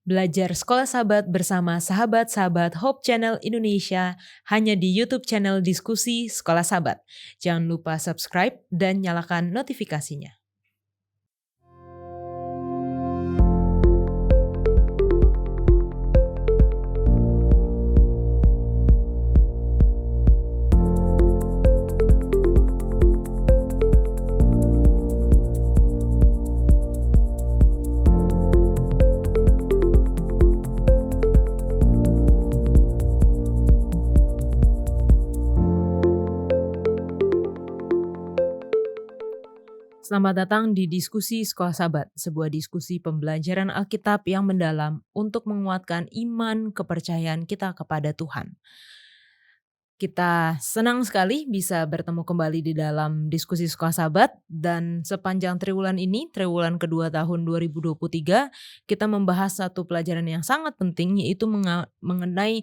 Belajar Sekolah Sahabat bersama sahabat-sahabat Hope Channel Indonesia hanya di YouTube channel Diskusi Sekolah Sahabat. Jangan lupa subscribe dan nyalakan notifikasinya. Selamat datang di Diskusi Sekolah Sahabat, sebuah diskusi pembelajaran Alkitab yang mendalam untuk menguatkan iman kepercayaan kita kepada Tuhan. Kita senang sekali bisa bertemu kembali di dalam Diskusi Sekolah Sahabat, dan sepanjang triwulan ini, triwulan kedua tahun 2023, kita membahas satu pelajaran yang sangat penting, yaitu mengenai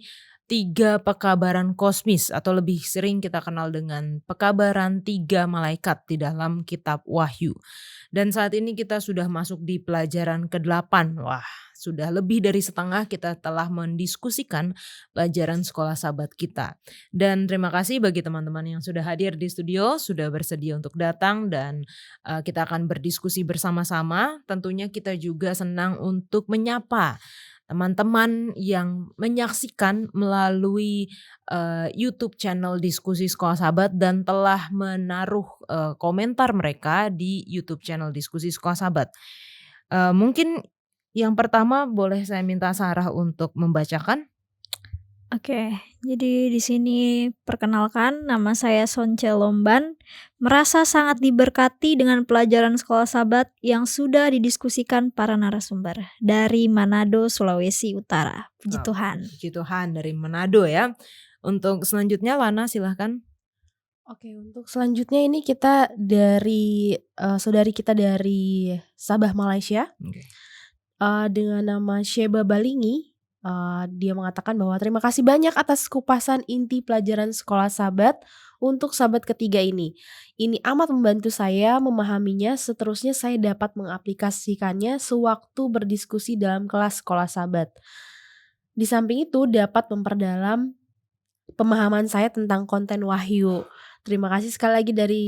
3 pekabaran kosmis, atau lebih sering kita kenal dengan pekabaran 3 malaikat di dalam kitab Wahyu. Dan saat ini kita sudah masuk di pelajaran ke-8. Wah, sudah lebih dari setengah kita telah mendiskusikan pelajaran sekolah sahabat kita. Dan terima kasih bagi teman-teman yang sudah hadir di studio, sudah bersedia untuk datang, dan kita akan berdiskusi bersama-sama. Tentunya kita juga senang untuk menyapa teman-teman yang menyaksikan melalui YouTube channel Diskusi Sekolah Sahabat dan telah menaruh komentar mereka di YouTube channel Diskusi Sekolah Sahabat. Mungkin yang pertama boleh saya minta Sarah untuk membacakan. Oke, jadi di sini perkenalkan, nama saya Sonce Lomban. Merasa sangat diberkati dengan pelajaran sekolah sahabat yang sudah didiskusikan para narasumber dari Manado, Sulawesi Utara. Puji Tuhan. Puji Tuhan, dari Manado ya. Untuk selanjutnya Lana silahkan. Oke, untuk selanjutnya ini kita dari saudari kita dari Sabah, Malaysia. Oke. Dengan nama Sheba Balingi. Dia mengatakan bahwa terima kasih banyak atas kupasan inti pelajaran sekolah sahabat untuk sahabat ketiga ini. Ini amat membantu saya memahaminya, seterusnya saya dapat mengaplikasikannya sewaktu berdiskusi dalam kelas sekolah sahabat. Di samping itu dapat memperdalam pemahaman saya tentang konten Wahyu. Terima kasih sekali lagi dari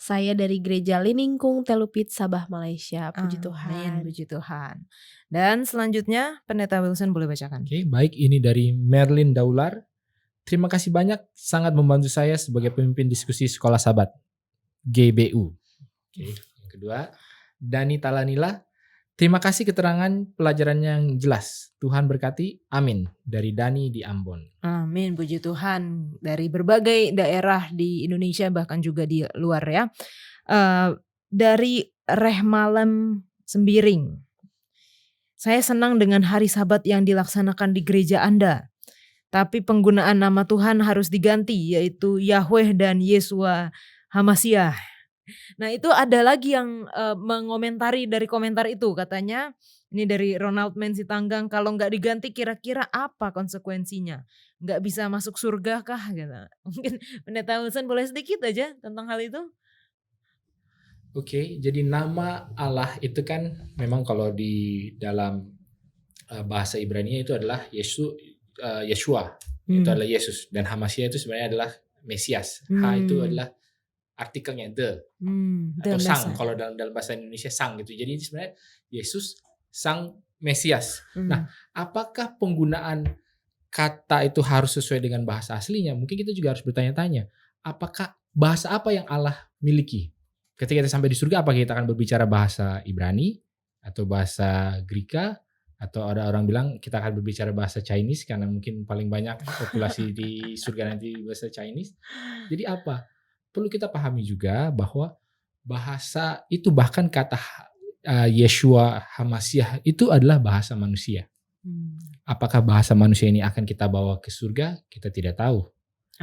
saya dari Gereja Liningkung Telupit, Sabah, Malaysia. Puji Tuhan. Puji Tuhan. Dan selanjutnya Pendeta Wilson boleh bacakan. Oke, baik, ini dari Merlin Daular. Terima kasih banyak, sangat membantu saya sebagai pemimpin diskusi sekolah sahabat GBU. Oke, yang kedua, Dani Talanila. Terima kasih keterangan pelajaran yang jelas. Tuhan berkati. Amin. Dari Dani di Ambon. Amin, puji Tuhan. Dari berbagai daerah di Indonesia bahkan juga di luar ya. Dari Rehmalem Sembiring. Saya senang dengan hari Sabat yang dilaksanakan di gereja Anda. Tapi penggunaan nama Tuhan harus diganti, yaitu Yahweh dan Yesua Hamasiah. Nah, itu ada lagi yang mengomentari dari komentar itu, katanya ini dari Ronald Mensitanggang, kalau nggak diganti kira-kira apa konsekuensinya? Nggak bisa masuk surga kah? Gitu. Mungkin Pendeta Wilson boleh sedikit aja tentang hal itu? Oke, jadi nama Allah itu kan memang kalau di dalam bahasa Ibrani itu adalah Yeshua, itu adalah Yesus, dan Hamasiah itu sebenarnya adalah Mesias. Ha itu adalah artikelnya atau sang, kalau dalam bahasa Indonesia sang gitu. Jadi ini sebenarnya Yesus sang Mesias. Nah, apakah penggunaan kata itu harus sesuai dengan bahasa aslinya? Mungkin kita juga harus bertanya-tanya, apakah bahasa apa yang Allah miliki? Ketika kita sampai di surga, apakah kita akan berbicara bahasa Ibrani atau bahasa Greka, atau ada orang bilang kita akan berbicara bahasa Chinese karena mungkin paling banyak populasi di surga nanti bahasa Chinese. Jadi apa? Perlu kita pahami juga bahwa bahasa itu, bahkan kata Yeshua Hamasiah itu adalah bahasa manusia. Apakah bahasa manusia ini akan kita bawa ke surga? Kita tidak tahu.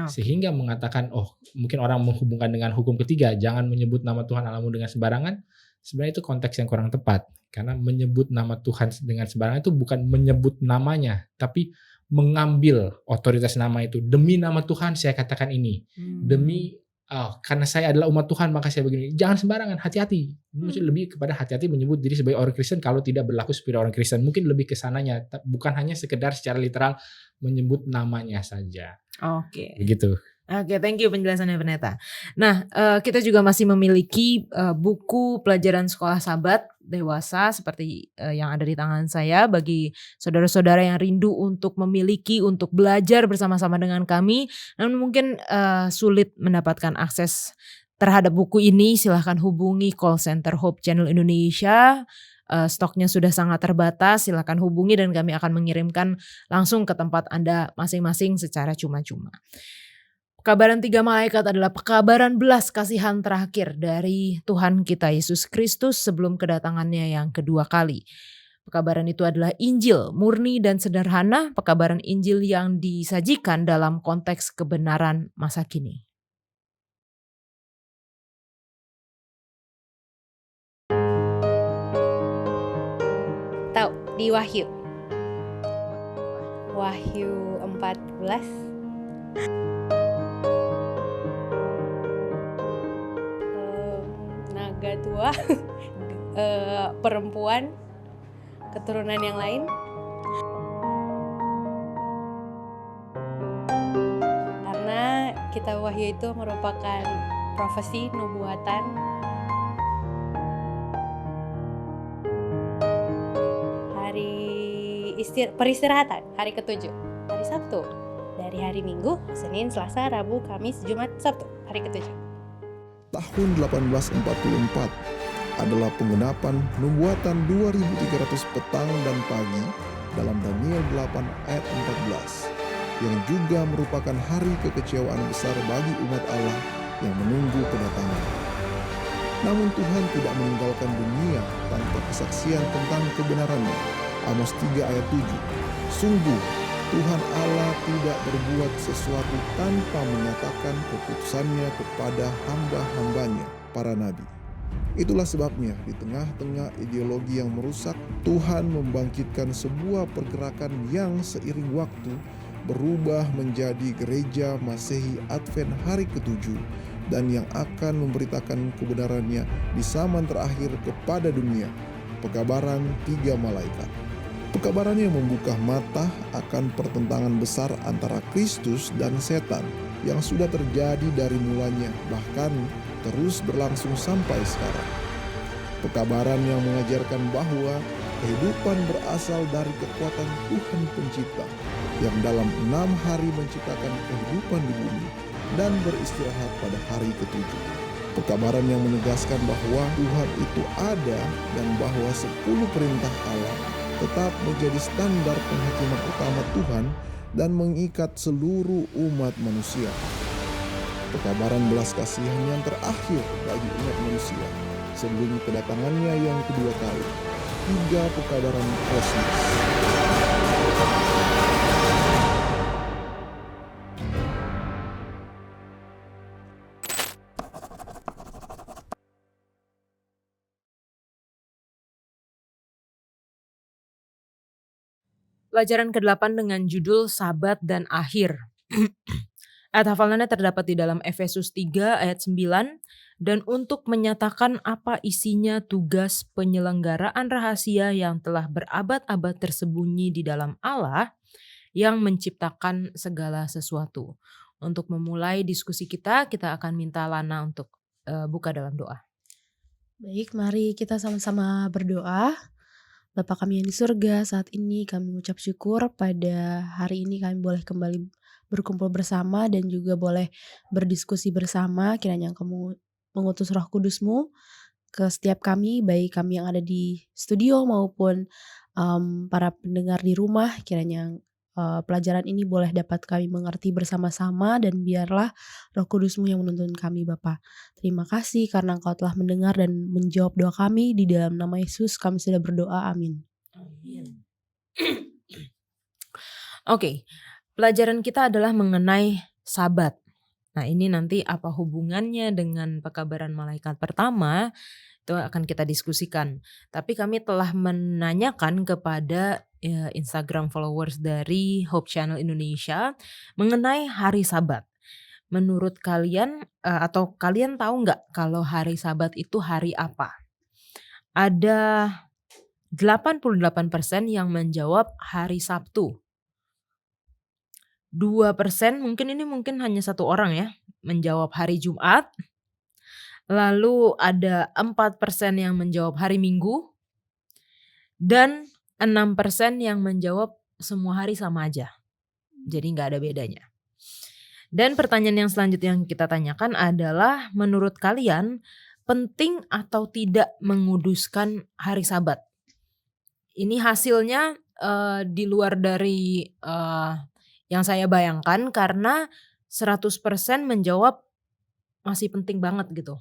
Sehingga mengatakan, mungkin orang menghubungkan dengan hukum ketiga, jangan menyebut nama Tuhan Allahmu dengan sembarangan. Sebenarnya itu konteks yang kurang tepat. Karena menyebut nama Tuhan dengan sembarangan itu bukan menyebut namanya, tapi mengambil otoritas nama itu. Demi nama Tuhan saya katakan ini. Demi karena saya adalah umat Tuhan maka saya begini. Jangan sembarangan, hati-hati. Mungkin lebih kepada hati-hati menyebut diri sebagai orang Kristen kalau tidak berlaku seperti orang Kristen. Mungkin lebih ke sananya, bukan hanya sekedar secara literal menyebut namanya saja. Oke. Begitu. Oke, thank you penjelasannya Pendeta. Nah, kita juga masih memiliki buku pelajaran sekolah Sabat dewasa seperti yang ada di tangan saya bagi saudara-saudara yang rindu untuk memiliki, untuk belajar bersama-sama dengan kami. Namun mungkin sulit mendapatkan akses terhadap buku ini, silahkan hubungi call center Hope Channel Indonesia. Stoknya sudah sangat terbatas, silakan hubungi dan kami akan mengirimkan langsung ke tempat Anda masing-masing secara cuma-cuma. Pekabaran 3 malaikat adalah pekabaran belas kasihan terakhir dari Tuhan kita Yesus Kristus sebelum kedatangannya yang kedua kali. Pekabaran itu adalah Injil, murni dan sederhana, pekabaran Injil yang disajikan dalam konteks kebenaran masa kini. Tahu di Wahyu 14 naga tua perempuan keturunan yang lain, karena kitab Wahyu itu merupakan profesi nubuatan peristirahatan hari ke-7, hari Sabtu, dari hari Minggu, Senin, Selasa, Rabu, Kamis, Jumat, Sabtu, hari ke-7. Tahun 1844 adalah penggenapan nubuatan 2300 petang dan pagi dalam Daniel 8 ayat 14, yang juga merupakan hari kekecewaan besar bagi umat Allah yang menunggu kedatangan. Namun Tuhan tidak meninggalkan dunia tanpa kesaksian tentang kebenarannya. Amos 3 ayat 7. Sungguh Tuhan Allah tidak berbuat sesuatu tanpa menyatakan keputusannya kepada hamba-hambanya, para nabi. Itulah sebabnya di tengah-tengah ideologi yang merusak, Tuhan membangkitkan sebuah pergerakan yang seiring waktu berubah menjadi gereja Masehi Advent hari ke-7 dan yang akan memberitakan kebenarannya di zaman terakhir kepada dunia. Pekabaran 3 malaikat. Pekabaran yang membuka mata akan pertentangan besar antara Kristus dan setan yang sudah terjadi dari mulanya, bahkan terus berlangsung sampai sekarang. Pekabaran yang mengajarkan bahwa kehidupan berasal dari kekuatan Tuhan Pencipta yang dalam 6 hari menciptakan kehidupan di bumi dan beristirahat pada hari ke-7. Pekabaran yang menegaskan bahwa Tuhan itu ada dan bahwa 10 perintah Allah tetap menjadi standar penghakiman utama Tuhan dan mengikat seluruh umat manusia. Pekabaran belas kasihan yang terakhir bagi umat manusia sebelum kedatangannya yang kedua kali. 3 pekabaran kosmos. Pelajaran ke-8 dengan judul Sabat dan Akhir. Ayat hafalannya terdapat di dalam Efesus 3 ayat 9. Dan untuk menyatakan apa isinya tugas penyelenggaraan rahasia yang telah berabad-abad tersembunyi di dalam Allah yang menciptakan segala sesuatu. Untuk memulai diskusi kita akan minta Lana untuk buka dalam doa. Baik, mari kita sama-sama berdoa. Bapa kami yang di surga, saat ini kami mengucap syukur pada hari ini kami boleh kembali berkumpul bersama dan juga boleh berdiskusi bersama. Kiranya Kamu mengutus Roh Kudus-Mu ke setiap kami, baik kami yang ada di studio maupun para pendengar di rumah. Kiranya pelajaran ini boleh dapat kami mengerti bersama-sama dan biarlah Roh Kudus-Mu yang menuntun kami Bapa. Terima kasih karena Engkau telah mendengar dan menjawab doa kami. Di dalam nama Yesus kami sudah berdoa, amin. Amin. Oke, pelajaran kita adalah mengenai Sabat. Nah, ini nanti apa hubungannya dengan pekabaran malaikat pertama, itu akan kita diskusikan. Tapi kami telah menanyakan kepada Instagram followers dari Hope Channel Indonesia mengenai hari Sabat. menurut kalian atau kalian tahu nggak kalau hari Sabat itu hari apa? Ada 88% yang menjawab hari Sabtu. 2% mungkin hanya satu orang ya, menjawab hari Jumat. Lalu ada 4% yang menjawab hari Minggu. Dan 6% yang menjawab semua hari sama aja. Jadi nggak ada bedanya. Dan pertanyaan yang selanjutnya yang kita tanyakan adalah menurut kalian penting atau tidak menguduskan hari Sabat? Ini hasilnya di luar dari yang saya bayangkan karena 100% menjawab masih penting banget gitu.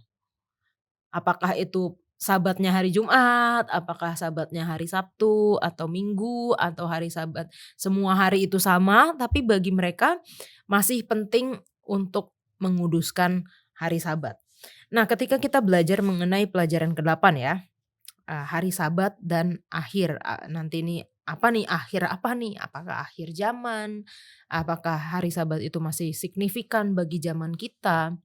Apakah itu Sabatnya hari Jumat, apakah Sabatnya hari Sabtu atau Minggu atau hari Sabat. Semua hari itu sama, tapi bagi mereka masih penting untuk menguduskan hari Sabat. Nah, ketika kita belajar mengenai pelajaran ke-8 ya, hari Sabat dan akhir. Nanti ini apa nih, akhir apa nih? Apakah akhir zaman? Apakah hari Sabat itu masih signifikan bagi zaman kita?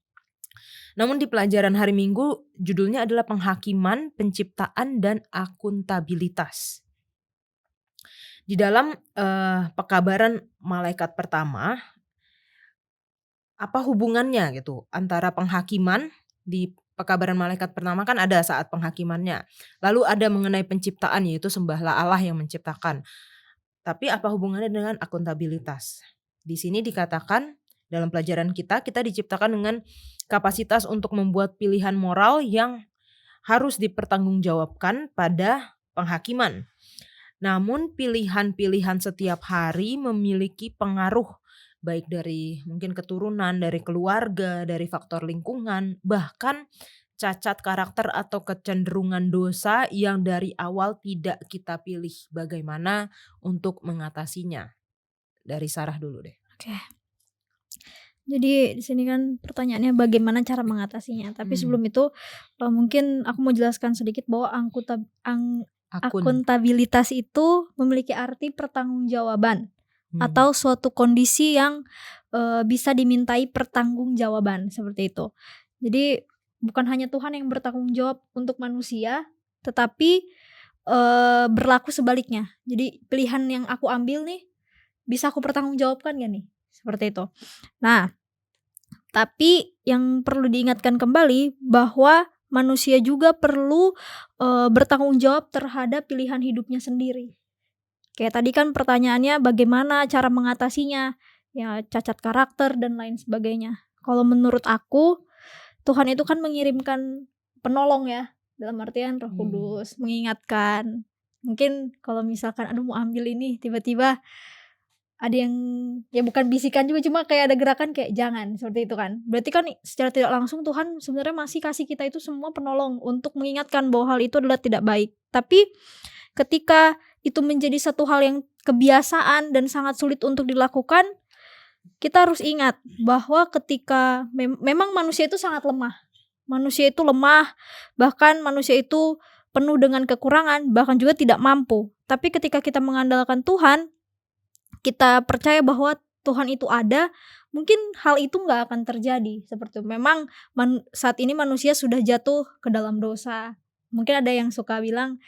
Namun di pelajaran hari Minggu judulnya adalah penghakiman, penciptaan, dan akuntabilitas. Di dalam pekabaran malaikat pertama, apa hubungannya gitu antara penghakiman di pekabaran malaikat pertama kan ada saat penghakimannya. Lalu ada mengenai penciptaan yaitu sembahlah Allah yang menciptakan. Tapi apa hubungannya dengan akuntabilitas? Di sini dikatakan dalam pelajaran kita diciptakan dengan kapasitas untuk membuat pilihan moral yang harus dipertanggungjawabkan pada penghakiman. Namun pilihan-pilihan setiap hari memiliki pengaruh baik dari mungkin keturunan, dari keluarga, dari faktor lingkungan, bahkan cacat karakter atau kecenderungan dosa yang dari awal tidak kita pilih. Bagaimana untuk mengatasinya? Dari Sarah dulu deh. Oke. Jadi di sini kan pertanyaannya bagaimana cara mengatasinya. Tapi sebelum itu mungkin aku mau jelaskan sedikit bahwa akuntabilitas itu memiliki arti pertanggungjawaban atau suatu kondisi yang bisa dimintai pertanggungjawaban seperti itu. Jadi bukan hanya Tuhan yang bertanggung jawab untuk manusia, tetapi berlaku sebaliknya. Jadi pilihan yang aku ambil nih bisa aku pertanggungjawabkan gak nih? Seperti itu. Nah, tapi yang perlu diingatkan kembali bahwa manusia juga perlu bertanggung jawab terhadap pilihan hidupnya sendiri. Kayak tadi kan pertanyaannya bagaimana cara mengatasinya, ya cacat karakter dan lain sebagainya. Kalau menurut aku, Tuhan itu kan mengirimkan penolong ya, dalam artian Roh Kudus, mengingatkan. Mungkin kalau misalkan aduh mau ambil ini, tiba-tiba ada yang ya bukan bisikan juga, cuma kayak ada gerakan kayak jangan, seperti itu kan. Berarti kan secara tidak langsung Tuhan sebenarnya masih kasih kita itu semua penolong untuk mengingatkan bahwa hal itu adalah tidak baik. Tapi ketika itu menjadi satu hal yang kebiasaan dan sangat sulit untuk dilakukan, kita harus ingat bahwa ketika memang manusia itu sangat lemah. Manusia itu lemah, bahkan manusia itu penuh dengan kekurangan, bahkan juga tidak mampu. Tapi ketika kita mengandalkan Tuhan, kita percaya bahwa Tuhan itu ada, mungkin hal itu gak akan terjadi. Seperti itu. Memang saat ini manusia sudah jatuh ke dalam dosa. Mungkin ada yang suka bilang,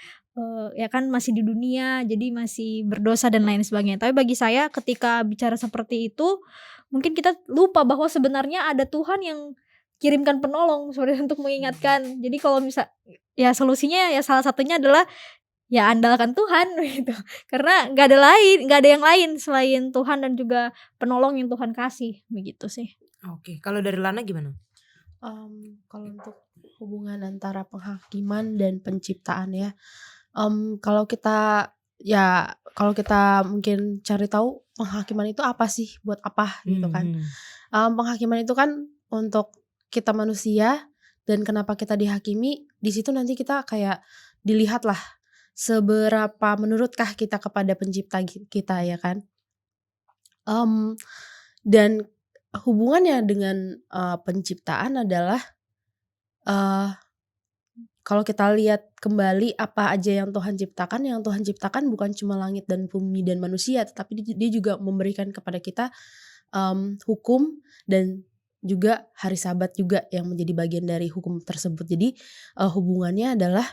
ya kan masih di dunia, jadi masih berdosa dan lain sebagainya. Tapi bagi saya ketika bicara seperti itu, mungkin kita lupa bahwa sebenarnya ada Tuhan yang kirimkan penolong sebenarnya untuk mengingatkan. Jadi kalau ya solusinya ya salah satunya adalah ya andalkan Tuhan gitu. Karena nggak ada yang lain selain Tuhan dan juga penolong yang Tuhan kasih, begitu sih. Oke, kalau dari Lana gimana? Kalau untuk hubungan antara penghakiman dan penciptaan ya, kalau kita mungkin cari tahu penghakiman itu apa sih, buat apa gitu kan. Penghakiman itu kan untuk kita manusia, dan kenapa kita dihakimi, di situ nanti kita kayak dilihat lah seberapa menurutkah kita kepada pencipta kita ya kan. Dan hubungannya dengan penciptaan adalah kalau kita lihat kembali apa aja yang Tuhan ciptakan bukan cuma langit dan bumi dan manusia, tetapi dia juga memberikan kepada kita hukum dan juga hari Sabat juga yang menjadi bagian dari hukum tersebut. Jadi hubungannya adalah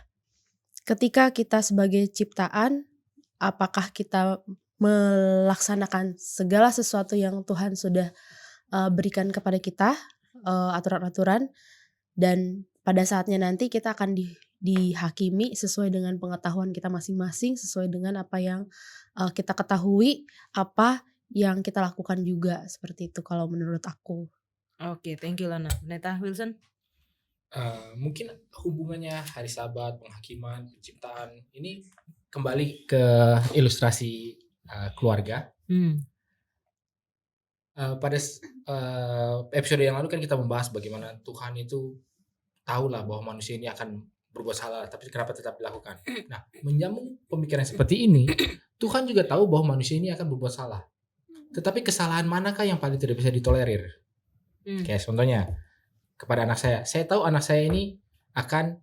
ketika kita sebagai ciptaan, apakah kita melaksanakan segala sesuatu yang Tuhan sudah berikan kepada kita, aturan-aturan, dan pada saatnya nanti kita akan dihakimi sesuai dengan pengetahuan kita masing-masing, sesuai dengan apa yang kita ketahui, apa yang kita lakukan juga, seperti itu kalau menurut aku. Oke, thank you Lana. Pendeta Wilson? Mungkin hubungannya hari Sabat, penghakiman, penciptaan ini kembali ke ilustrasi keluarga. Pada episode yang lalu kan kita membahas bagaimana Tuhan itu tahulah bahwa manusia ini akan berbuat salah, tapi kenapa tetap dilakukan. Nah, menyambung pemikiran seperti ini, Tuhan juga tahu bahwa manusia ini akan berbuat salah. Tetapi kesalahan manakah yang paling tidak bisa ditolerir? Kayak contohnya kepada anak saya tahu anak saya ini akan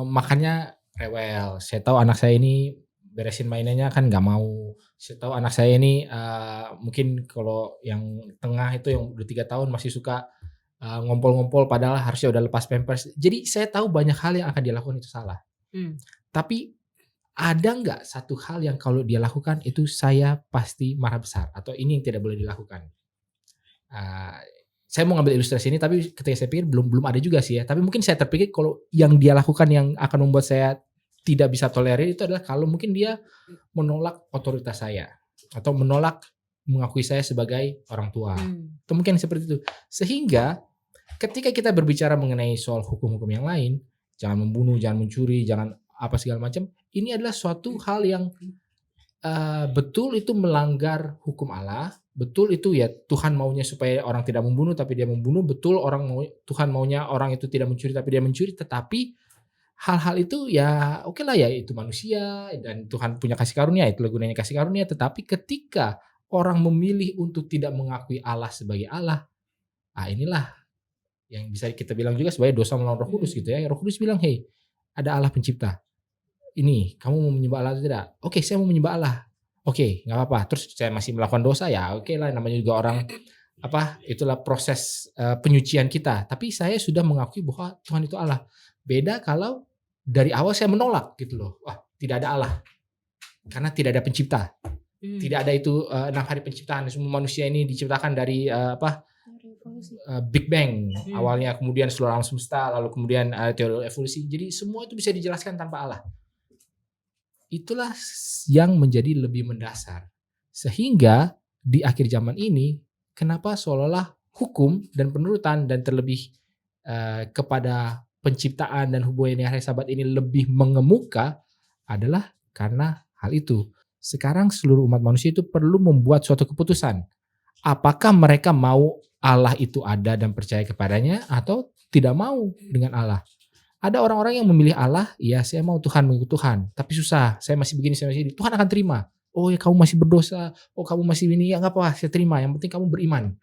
makannya rewel. Saya tahu anak saya ini beresin mainannya kan nggak mau. Saya tahu anak saya ini mungkin kalau yang tengah itu yang udah 3 tahun masih suka ngompol-ngompol padahal harusnya udah lepas pampers. Jadi saya tahu banyak hal yang akan dia lakukan itu salah. Tapi ada nggak satu hal yang kalau dia lakukan itu saya pasti marah besar atau ini yang tidak boleh dilakukan. Saya mau ngambil ilustrasi ini tapi ketika saya pikir belum ada juga sih ya. Tapi mungkin saya terpikir kalau yang dia lakukan yang akan membuat saya tidak bisa tolerir itu adalah kalau mungkin dia menolak otoritas saya atau menolak mengakui saya sebagai orang tua. Atau mungkin seperti itu. Sehingga ketika kita berbicara mengenai soal hukum-hukum yang lain, jangan membunuh, jangan mencuri, jangan apa segala macam, ini adalah suatu hal yang betul itu melanggar hukum Allah. Betul itu ya Tuhan maunya supaya orang tidak membunuh tapi dia membunuh. Betul Tuhan maunya orang itu tidak mencuri tapi dia mencuri. Tetapi hal-hal itu ya oke lah ya itu manusia dan Tuhan punya kasih karunia, itulah gunanya kasih karunia. Tetapi ketika orang memilih untuk tidak mengakui Allah sebagai Allah, inilah yang bisa kita bilang juga sebagai dosa melawan Roh Kudus gitu ya. Roh Kudus bilang, hey ada Allah pencipta. Ini kamu mau menyembah Allah atau tidak? Oke, saya mau menyembah Allah. Oke, nggak apa-apa. Terus saya masih melakukan dosa ya, oke lah. Namanya juga orang itulah proses penyucian kita. Tapi saya sudah mengakui bahwa Tuhan itu Allah. Beda kalau dari awal saya menolak gitu loh. Wah, tidak ada Allah karena tidak ada pencipta. Tidak ada itu 6 hari penciptaan. Semua manusia ini diciptakan dari Big Bang awalnya, kemudian seluruh alam semesta, lalu kemudian teori evolusi. Jadi semua itu bisa dijelaskan tanpa Allah. Itulah yang menjadi lebih mendasar. Sehingga di akhir zaman ini, kenapa seolah-olah hukum dan penurutan dan terlebih kepada penciptaan dan hubungan hari Sabat ini lebih mengemuka adalah karena hal itu. Sekarang seluruh umat manusia itu perlu membuat suatu keputusan. Apakah mereka mau Allah itu ada dan percaya kepadanya atau tidak mau dengan Allah? Ada orang-orang yang memilih Allah, ya saya mau Tuhan, mengikut Tuhan. Tapi susah, saya masih begini, saya masih ini. Tuhan akan terima. Oh ya kamu masih berdosa, oh kamu masih ini, ya nggak apa-apa, saya terima. Yang penting kamu beriman.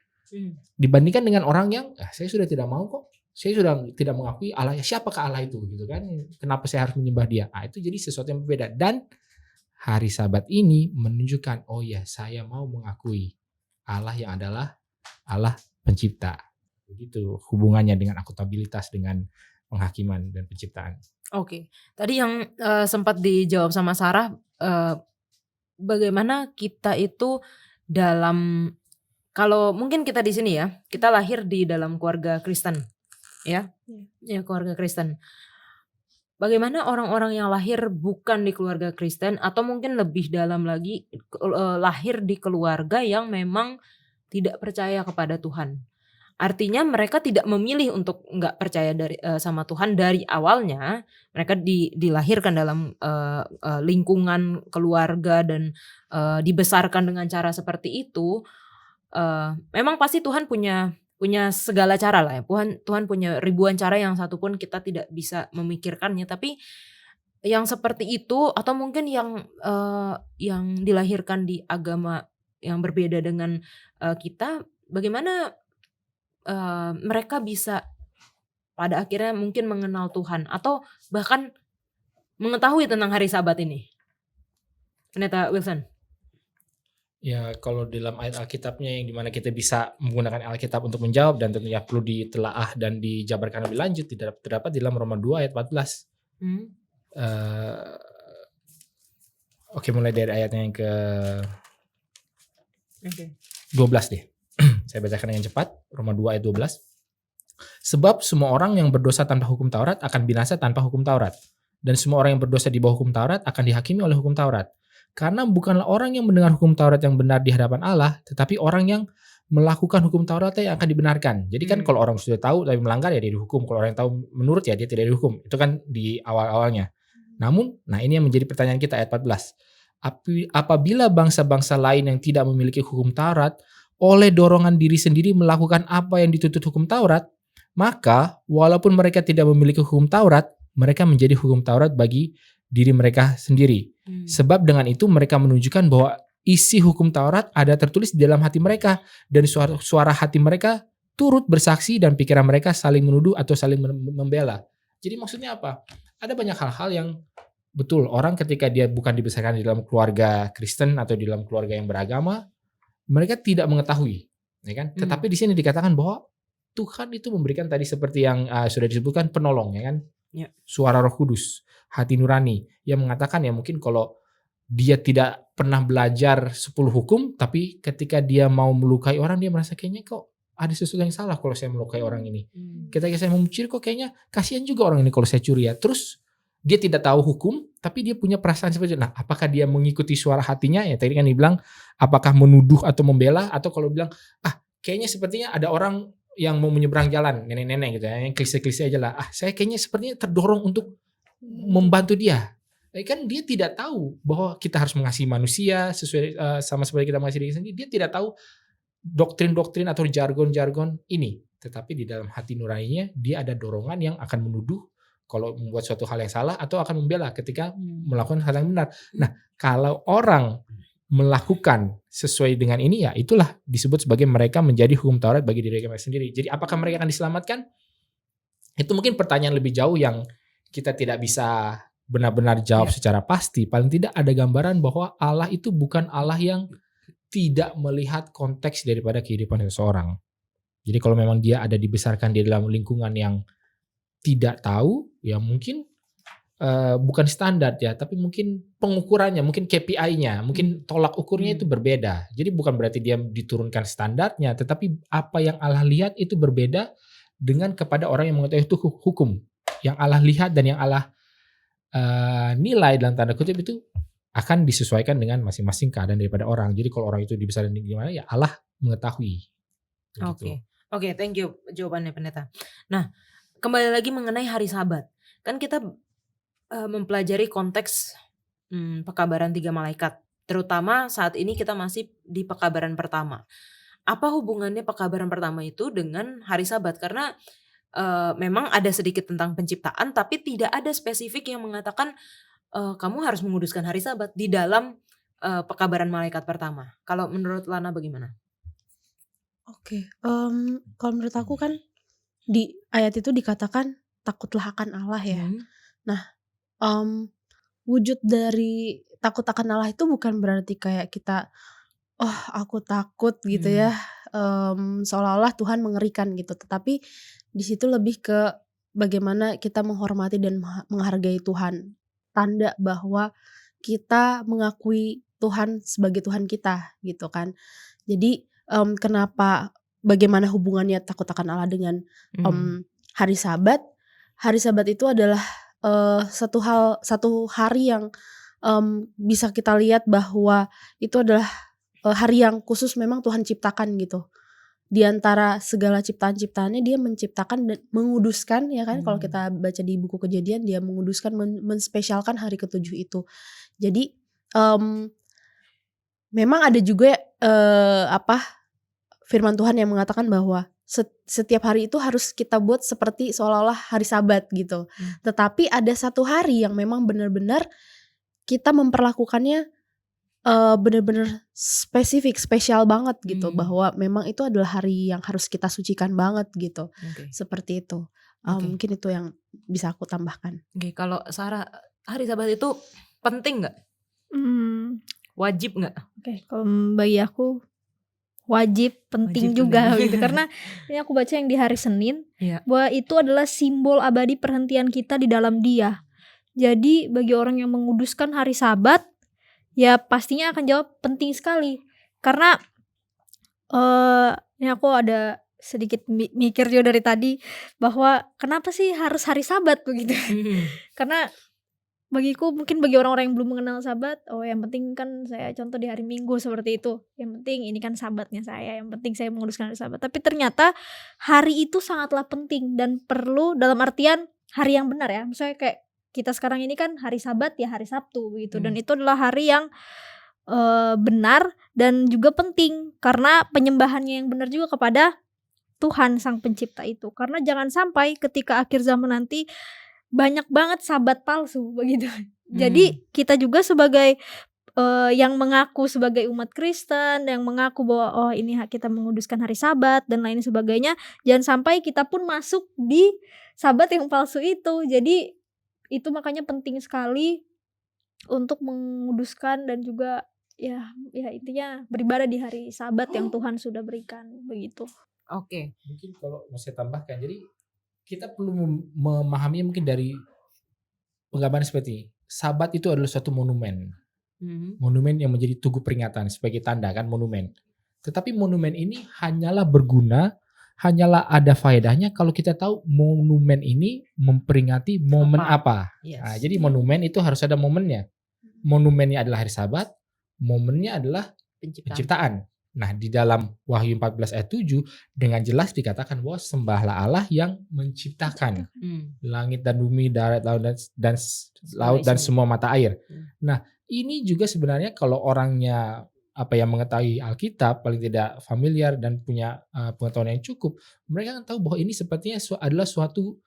Dibandingkan dengan orang yang, saya sudah tidak mau kok. Saya sudah tidak mengakui Allah. Ya siapakah Allah itu? Gitu kan? Kenapa saya harus menyembah dia? Itu jadi sesuatu yang berbeda. Dan hari Sabat ini menunjukkan, oh ya saya mau mengakui Allah yang adalah Allah pencipta. Begitu hubungannya dengan akuntabilitas, dengan penghakiman dan penciptaan. Oke, tadi yang sempat dijawab sama Sarah, bagaimana kita itu dalam, kalau mungkin kita di sini ya, kita lahir di dalam keluarga Kristen, ya keluarga Kristen. Bagaimana orang-orang yang lahir bukan di keluarga Kristen atau mungkin lebih dalam lagi lahir di keluarga yang memang tidak percaya kepada Tuhan? Artinya mereka tidak memilih untuk nggak percaya sama Tuhan dari awalnya. Mereka dilahirkan dalam lingkungan keluarga dan dibesarkan dengan cara seperti itu. Memang pasti Tuhan punya segala cara lah ya. Tuhan punya ribuan cara yang satu pun kita tidak bisa memikirkannya. Tapi yang seperti itu atau mungkin yang dilahirkan di agama yang berbeda dengan kita, bagaimana mereka bisa pada akhirnya mungkin mengenal Tuhan atau bahkan mengetahui tentang hari Sabat ini? Pendeta Wilson. Ya kalau dalam ayat Alkitabnya yang dimana kita bisa menggunakan Alkitab untuk menjawab dan tentunya perlu ditelaah dan dijabarkan lebih lanjut terdapat di dalam Roma 2 ayat 14. Oke, mulai dari ayatnya yang ke 12 deh. Saya bacakan dengan cepat. Roma 2 ayat 12. Sebab semua orang yang berdosa tanpa hukum Taurat akan binasa tanpa hukum Taurat. Dan semua orang yang berdosa di bawah hukum Taurat akan dihakimi oleh hukum Taurat. Karena bukanlah orang yang mendengar hukum Taurat yang benar di hadapan Allah, tetapi orang yang melakukan hukum Taurat yang akan dibenarkan. Jadi kan kalau orang sudah tahu tapi melanggar ya dia dihukum. Kalau orang yang tahu menurut ya dia tidak dihukum. Itu kan di awal-awalnya. Namun, nah ini yang menjadi pertanyaan kita ayat 14. Apabila bangsa-bangsa lain yang tidak memiliki hukum Taurat oleh dorongan diri sendiri melakukan apa yang dituntut hukum Taurat, maka walaupun mereka tidak memiliki hukum Taurat, mereka menjadi hukum Taurat bagi diri mereka sendiri. Sebab dengan itu mereka menunjukkan bahwa isi hukum Taurat ada tertulis di dalam hati mereka dan suara hati mereka turut bersaksi dan pikiran mereka saling menuduh atau saling membela. Jadi maksudnya apa? Ada banyak hal-hal yang betul orang ketika dia bukan dibesarkan di dalam keluarga Kristen atau di dalam keluarga yang beragama, mereka tidak mengetahui, ya kan? Tetapi di sini dikatakan bahwa Tuhan itu memberikan tadi seperti yang sudah disebutkan penolong, ya kan? Ya. Suara Roh Kudus, hati nurani yang mengatakan ya mungkin kalau dia tidak pernah belajar 10 hukum, tapi ketika dia mau melukai orang dia merasa kayaknya kok ada sesuatu yang salah kalau saya melukai orang ini. Ketika saya mau mencuri kok kayaknya kasihan juga orang ini kalau saya curi ya. Terus dia tidak tahu hukum, tapi dia punya perasaan seperti itu. Nah, apakah dia mengikuti suara hatinya? Ya tadi kan dibilang apakah menuduh atau membela, atau kalau bilang kayaknya sepertinya ada orang yang mau menyeberang jalan, nenek-nenek gitu ya, yang klise-klise aja lah. Saya kayaknya sepertinya terdorong untuk membantu dia. Kan dia tidak tahu bahwa kita harus mengasihi manusia sesuai sama seperti kita mengasihi diri sendiri. Dia tidak tahu doktrin-doktrin atau jargon-jargon ini. Tetapi di dalam hati nuraninya dia ada dorongan yang akan menuduh kalau membuat suatu hal yang salah atau akan membela ketika melakukan hal yang benar. Nah, kalau orang melakukan sesuai dengan ini ya itulah disebut sebagai mereka menjadi hukum Taurat bagi diri mereka sendiri. Jadi apakah mereka akan diselamatkan? Itu mungkin pertanyaan lebih jauh yang kita tidak bisa benar-benar jawab secara pasti. Paling tidak ada gambaran bahwa Allah itu bukan Allah yang tidak melihat konteks daripada kehidupan seseorang. Jadi kalau memang dia ada dibesarkan di dalam lingkungan yang tidak tahu, ya mungkin bukan standar ya, tapi mungkin pengukurannya, mungkin KPI-nya, mungkin tolak ukurnya itu berbeda. Jadi bukan berarti dia diturunkan standarnya, tetapi apa yang Allah lihat itu berbeda dengan kepada orang yang mengetahui itu hukum. Yang Allah lihat dan yang Allah nilai dalam tanda kutip itu akan disesuaikan dengan masing-masing keadaan daripada orang. Jadi kalau orang itu dibesarkan di gimana ya Allah mengetahui. Oke, thank you jawabannya pendeta. Nah, kembali lagi mengenai hari Sabat. Kan kita mempelajari konteks pekabaran 3 malaikat. Terutama saat ini kita masih di pekabaran pertama. Apa hubungannya pekabaran pertama itu dengan hari Sabat? Karena memang ada sedikit tentang penciptaan, tapi tidak ada spesifik yang mengatakan kamu harus menguduskan hari Sabat di dalam pekabaran malaikat pertama. Kalau menurut Lana bagaimana? Oke, kalau menurut aku kan di ayat itu dikatakan takutlah akan Allah ya. Nah, wujud dari takut akan Allah itu bukan berarti kayak kita, oh aku takut gitu ya, seolah-olah Tuhan mengerikan gitu. Tetapi di situ lebih ke bagaimana kita menghormati dan menghargai Tuhan. Tanda bahwa kita mengakui Tuhan sebagai Tuhan kita gitu kan. Jadi kenapa bagaimana hubungannya takut akan Allah dengan hari Sabat? Hari Sabat itu adalah satu hari yang bisa kita lihat bahwa itu adalah hari yang khusus memang Tuhan ciptakan gitu. Di antara segala ciptaan-ciptaannya dia menciptakan dan menguduskan ya kan. Kalau kita baca di buku Kejadian dia menguduskan, menspesialkan hari ke-7 itu. Jadi memang ada juga firman Tuhan yang mengatakan bahwa setiap hari itu harus kita buat seperti seolah-olah hari Sabat gitu. Tetapi ada satu hari yang memang benar-benar kita memperlakukannya benar-benar spesifik, spesial banget gitu. Bahwa memang itu adalah hari yang harus kita sucikan banget gitu. Seperti itu. Mungkin itu yang bisa aku tambahkan. Kalau Sarah, hari Sabat itu penting gak? Wajib gak? Oke, kalau bagi aku wajib, penting Wajib, juga penting. gitu. Karena ini aku baca yang di hari Senin, Iya. bahwa itu adalah simbol abadi perhentian kita di dalam Dia. Jadi bagi orang yang menguduskan hari Sabat, ya pastinya akan jawab penting sekali. Karena ini aku ada sedikit mikir juga dari tadi, bahwa kenapa sih harus hari Sabat begitu? Karena bagiku, mungkin bagi orang-orang yang belum mengenal Sabat, oh yang penting kan saya contoh di hari Minggu seperti itu. Yang penting ini kan Sabatnya saya, yang penting saya menguduskan hari Sabat. Tapi ternyata hari itu sangatlah penting dan perlu dalam artian hari yang benar ya. Misalnya kayak kita sekarang ini kan hari Sabat ya hari Sabtu begitu. Dan itu adalah hari yang benar dan juga penting karena penyembahannya yang benar juga kepada Tuhan Sang Pencipta itu. Karena jangan sampai ketika akhir zaman nanti banyak banget Sabat palsu begitu. Jadi kita juga sebagai yang mengaku sebagai umat Kristen, yang mengaku bahwa oh ini kita menguduskan hari Sabat dan lain sebagainya, jangan sampai kita pun masuk di Sabat yang palsu itu. Jadi itu makanya penting sekali untuk menguduskan dan juga ya intinya beribadah di hari Sabat yang Tuhan sudah berikan begitu. Oke. Mungkin kalau mau saya tambahkan, jadi kita perlu memahami mungkin dari penggambaran seperti ini. Sabat itu adalah suatu monumen. Monumen yang menjadi tugu peringatan sebagai tanda kan monumen. Tetapi monumen ini hanyalah berguna, hanyalah ada faedahnya kalau kita tahu monumen ini memperingati momen apa. Yes. Nah, jadi monumen itu harus ada momennya. Monumennya adalah hari Sabat, momennya adalah penciptaan. Nah, di dalam Wahyu 14 ayat 7 dengan jelas dikatakan bahwa sembahlah Allah yang menciptakan langit dan bumi, darat, laut dan semua mata air. Nah, ini juga sebenarnya kalau orangnya yang mengetahui Alkitab paling tidak familiar dan punya pengetahuan yang cukup, mereka akan tahu bahwa ini sepertinya adalah suatu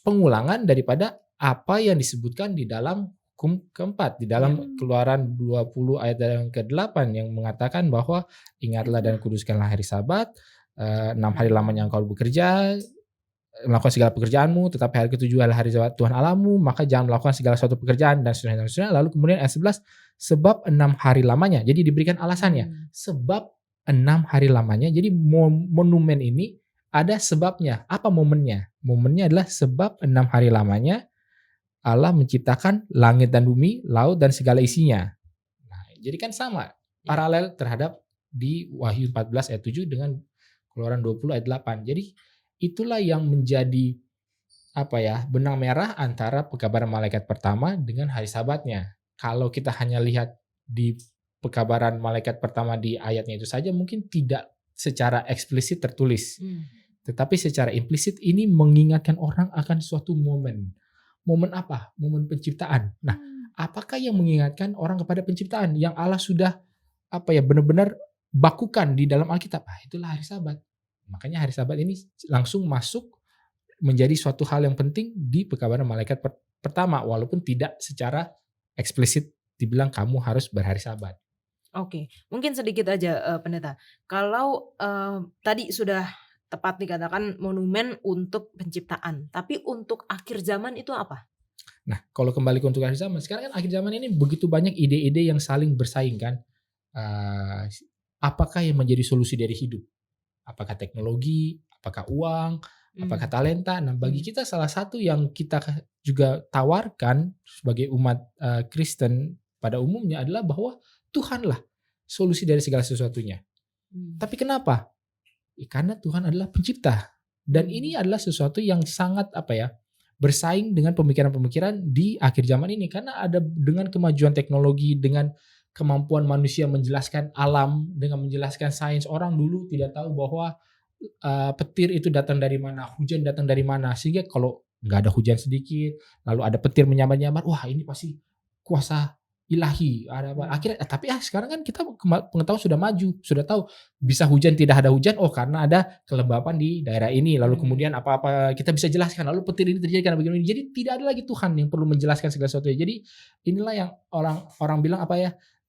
pengulangan daripada apa yang disebutkan di dalam hukum keempat, di dalam Keluaran 20 ayat yang ke-8 yang mengatakan bahwa ingatlah dan kuduskanlah hari Sabat, 6 hari lamanya engkau bekerja, melakukan segala pekerjaanmu, tetapi hari ke-7 adalah hari Sabat Tuhan Allahmu, maka jangan melakukan segala suatu pekerjaan dan seterusnya. Lalu kemudian ayat 11, sebab 6 hari lamanya. Jadi diberikan alasannya, sebab 6 hari lamanya. Jadi monumen ini ada sebabnya. Apa momennya? Momennya adalah sebab 6 hari lamanya Allah menciptakan langit dan bumi, laut dan segala isinya. Nah, jadi kan sama, paralel terhadap di Wahyu 14 ayat 7 dengan Keluaran 20 ayat 8. Jadi itulah yang menjadi benang merah antara pekabaran malaikat pertama dengan hari Sabatnya. Kalau kita hanya lihat di pekabaran malaikat pertama di ayatnya itu saja mungkin tidak secara eksplisit tertulis. Tetapi secara implisit ini mengingatkan orang akan suatu momen. Momen apa? Momen penciptaan. Nah, apakah yang mengingatkan orang kepada penciptaan yang Allah sudah benar-benar bakukan di dalam Alkitab? Itulah hari Sabat. Makanya hari Sabat ini langsung masuk menjadi suatu hal yang penting di pekabaran malaikat pertama, walaupun tidak secara eksplisit dibilang kamu harus berhari Sabat. Oke, mungkin sedikit aja Pendeta. Kalau tadi sudah tepat dikatakan monumen untuk penciptaan, tapi untuk akhir zaman itu apa? Nah, kalau kembali ke untuk akhir zaman, sekarang kan akhir zaman ini begitu banyak ide-ide yang saling bersaing kan. Apakah yang menjadi solusi dari hidup? Apakah teknologi? Apakah uang? Apakah talenta? Nah, bagi kita salah satu yang kita juga tawarkan sebagai umat Kristen pada umumnya adalah bahwa Tuhanlah solusi dari segala sesuatunya. Tapi kenapa? Karena Tuhan adalah pencipta. Dan ini adalah sesuatu yang sangat bersaing dengan pemikiran-pemikiran di akhir zaman ini. Karena ada dengan kemajuan teknologi, dengan kemampuan manusia menjelaskan alam, dengan menjelaskan sains. Orang dulu tidak tahu bahwa petir itu datang dari mana, hujan datang dari mana. Sehingga kalau nggak ada hujan sedikit, lalu ada petir menyambar-nyambar, wah ini pasti kuasa ilahi. Akhirnya tapi sekarang kan kita pengetahuan sudah maju, sudah tahu bisa hujan tidak ada hujan, karena ada kelembapan di daerah ini, lalu kemudian apa-apa kita bisa jelaskan, lalu petir ini terjadi karena begini. Jadi tidak ada lagi Tuhan yang perlu menjelaskan segala sesuatu. Jadi inilah yang orang bilang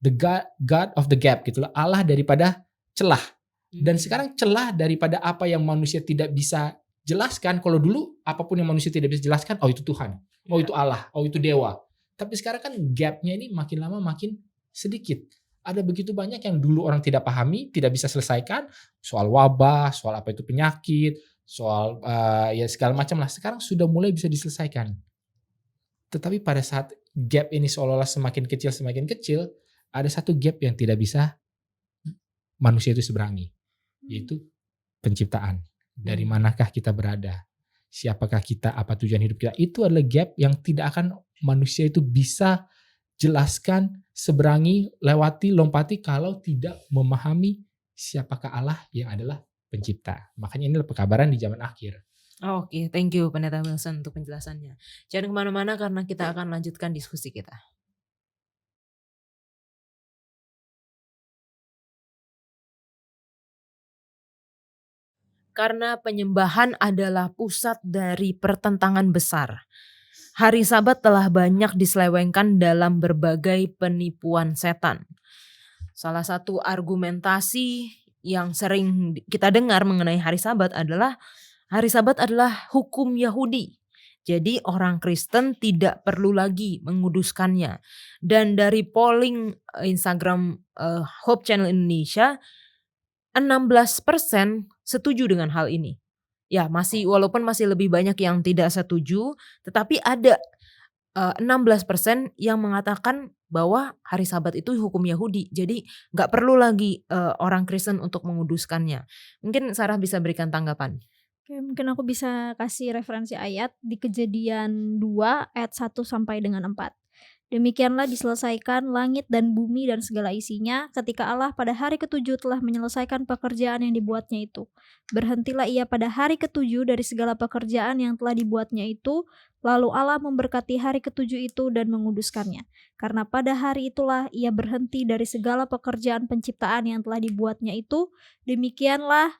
the God of the gap gitulah, Allah daripada celah. Dan sekarang celah daripada apa yang manusia tidak bisa jelaskan. Kalau dulu apapun yang manusia tidak bisa jelaskan, itu Tuhan, itu Allah, itu dewa. Tapi sekarang kan gapnya ini makin lama makin sedikit. ada begitu banyak yang dulu orang tidak pahami, tidak bisa selesaikan, soal wabah, soal apa itu penyakit, soal ya segala macam lah. Sekarang sudah mulai bisa diselesaikan. Tetapi pada saat gap ini seolah-olah semakin kecil, ada satu gap yang tidak bisa manusia itu seberangi, yaitu penciptaan. Dari manakah kita berada? Siapakah kita? Apa tujuan hidup kita? Itu adalah gap yang tidak akan manusia itu bisa jelaskan, seberangi, lewati, lompati kalau tidak memahami siapakah Allah yang adalah pencipta. Makanya inilah pekabaran di zaman akhir. Oke, thank you Pendeta Wilson untuk penjelasannya. Jangan kemana-mana karena kita akan lanjutkan diskusi kita. Karena penyembahan adalah pusat dari pertentangan besar. Hari Sabat telah banyak diselewengkan dalam berbagai penipuan setan. Salah satu argumentasi yang sering kita dengar mengenai hari Sabat adalah hukum Yahudi. Jadi orang Kristen tidak perlu lagi menguduskannya. Dan dari polling Instagram Hope Channel Indonesia, 16% setuju dengan hal ini. Ya, walaupun masih lebih banyak yang tidak setuju, tetapi ada 16% yang mengatakan bahwa hari Sabat itu hukum Yahudi. Jadi nggak perlu lagi orang Kristen untuk menguduskannya. Mungkin Sarah bisa berikan tanggapan. Oke, mungkin aku bisa kasih referensi ayat di Kejadian 2 ayat 1 sampai dengan 4. Demikianlah diselesaikan langit dan bumi dan segala isinya ketika Allah pada hari ketujuh telah menyelesaikan pekerjaan yang dibuatnya itu. Berhentilah ia pada hari ketujuh dari segala pekerjaan yang telah dibuatnya itu, lalu Allah memberkati hari ketujuh itu dan menguduskannya. Karena pada hari itulah ia berhenti dari segala pekerjaan penciptaan yang telah dibuatnya itu. Demikianlah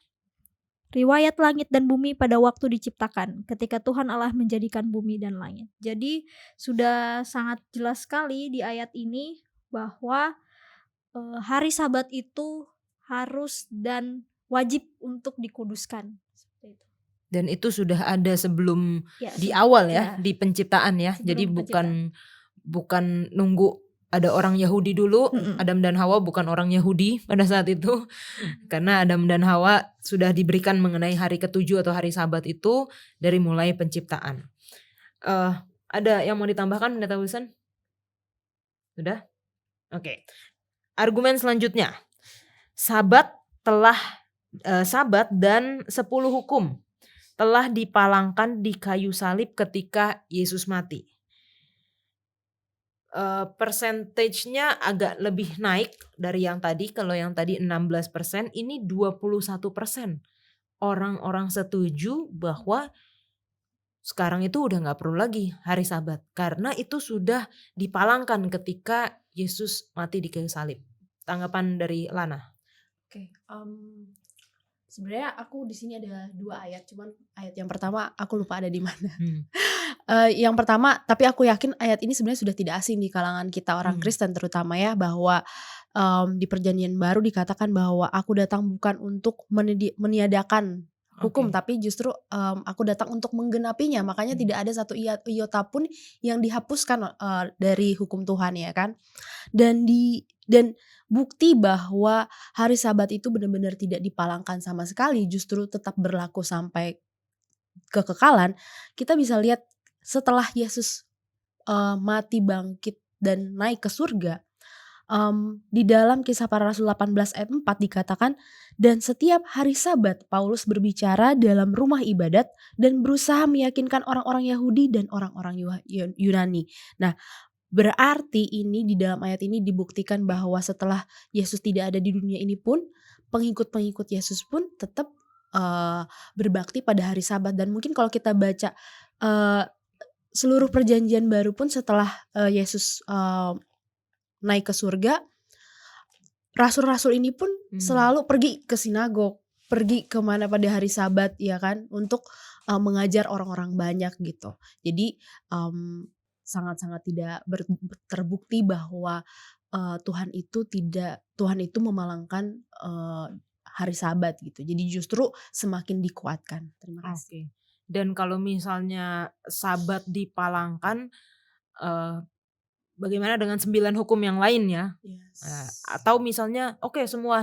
riwayat langit dan bumi pada waktu diciptakan, ketika Tuhan Allah menjadikan bumi dan langit. Jadi sudah sangat jelas sekali di ayat ini bahwa hari Sabat itu harus dan wajib untuk dikuduskan. Seperti itu. Dan itu sudah ada sebelum Ya, di awal ya, di penciptaan ya. sebelum Jadi penciptaan. bukan nunggu ada orang Yahudi dulu, Adam dan Hawa bukan orang Yahudi pada saat itu. Karena Adam dan Hawa sudah diberikan mengenai hari ketujuh atau hari Sabat itu dari mulai penciptaan. Ada yang mau ditambahkan Pendeta Wilson? Sudah? Oke. Argumen selanjutnya. Sabat dan 10 hukum telah dipalangkan di kayu salib ketika Yesus mati. Persentasenya agak lebih naik dari yang tadi. Kalau yang tadi 16%, ini 21%. Orang-orang setuju bahwa sekarang itu udah gak perlu lagi hari Sabat. Karena itu sudah dipalangkan ketika Yesus mati di kayu salib. Tanggapan dari Lana? Oke, sebenarnya aku di sini ada 2 ayat, cuman ayat yang pertama aku lupa ada di mana. Yang pertama, tapi aku yakin ayat ini sebenarnya sudah tidak asing di kalangan kita orang Kristen terutama ya, bahwa di Perjanjian Baru dikatakan bahwa aku datang bukan untuk meniadakan hukum, tapi justru aku datang untuk menggenapinya. Makanya tidak ada satu iota pun yang dihapuskan dari hukum Tuhan ya kan. Dan bukti bahwa hari Sabat itu benar-benar tidak dipalangkan sama sekali, justru tetap berlaku sampai kekekalan. Kita bisa lihat setelah Yesus mati, bangkit dan naik ke surga, di dalam Kisah Para Rasul 18 ayat 4 dikatakan, dan setiap hari Sabat Paulus berbicara dalam rumah ibadat dan berusaha meyakinkan orang-orang Yahudi dan orang-orang Yunani. Nah, berarti ini di dalam ayat ini dibuktikan bahwa setelah Yesus tidak ada di dunia ini pun, pengikut-pengikut Yesus pun tetap berbakti pada hari Sabat. Dan mungkin kalau kita baca seluruh Perjanjian Baru pun setelah Yesus naik ke surga, rasul-rasul ini pun selalu pergi ke sinagog, pergi kemana pada hari Sabat ya kan, untuk mengajar orang-orang banyak gitu. Jadi sangat-sangat tidak terbukti bahwa Tuhan itu memalangkan hari Sabat gitu. Jadi justru semakin dikuatkan. Terima kasih. Oke. Dan kalau misalnya Sabat dipalangkan, bagaimana dengan 9 hukum yang lain ya? Atau misalnya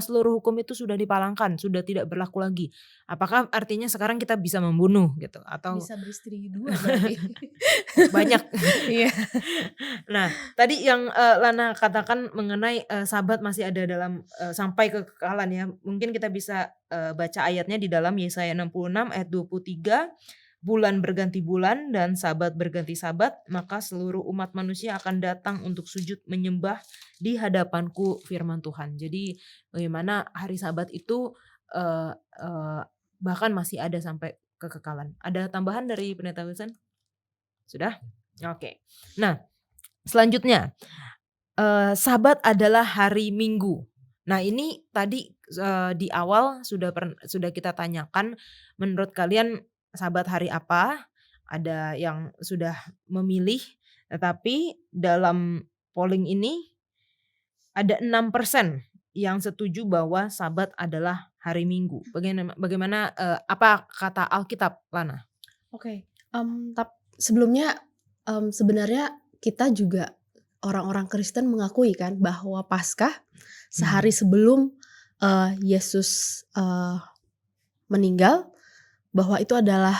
seluruh hukum itu sudah dipalangkan, sudah tidak berlaku lagi. Apakah artinya sekarang kita bisa membunuh gitu atau Bisa beristri 2 berarti. banyak? Iya. Nah, tadi yang Lana katakan mengenai Sabat masih ada dalam sampai kekekalan ya. Mungkin kita bisa baca ayatnya di dalam Yesaya 66 ayat 23. Bulan berganti bulan dan Sabat berganti Sabat, maka seluruh umat manusia akan datang untuk sujud menyembah di hadapanku, firman Tuhan. Jadi bagaimana hari Sabat itu bahkan masih ada sampai kekekalan. Ada tambahan dari Pendeta Wilson? Sudah? Oke. Nah, selanjutnya Sabat adalah hari Minggu. Nah, ini tadi di awal sudah kita tanyakan, menurut kalian Sabat hari apa? Ada yang sudah memilih, tetapi dalam polling ini ada 6% yang setuju bahwa Sabat adalah hari Minggu. Bagaimana apa kata Alkitab, Lana? Oke. Sebelumnya sebenarnya kita juga orang-orang Kristen mengakui kan bahwa Paskah sehari sebelum Yesus meninggal, bahwa itu adalah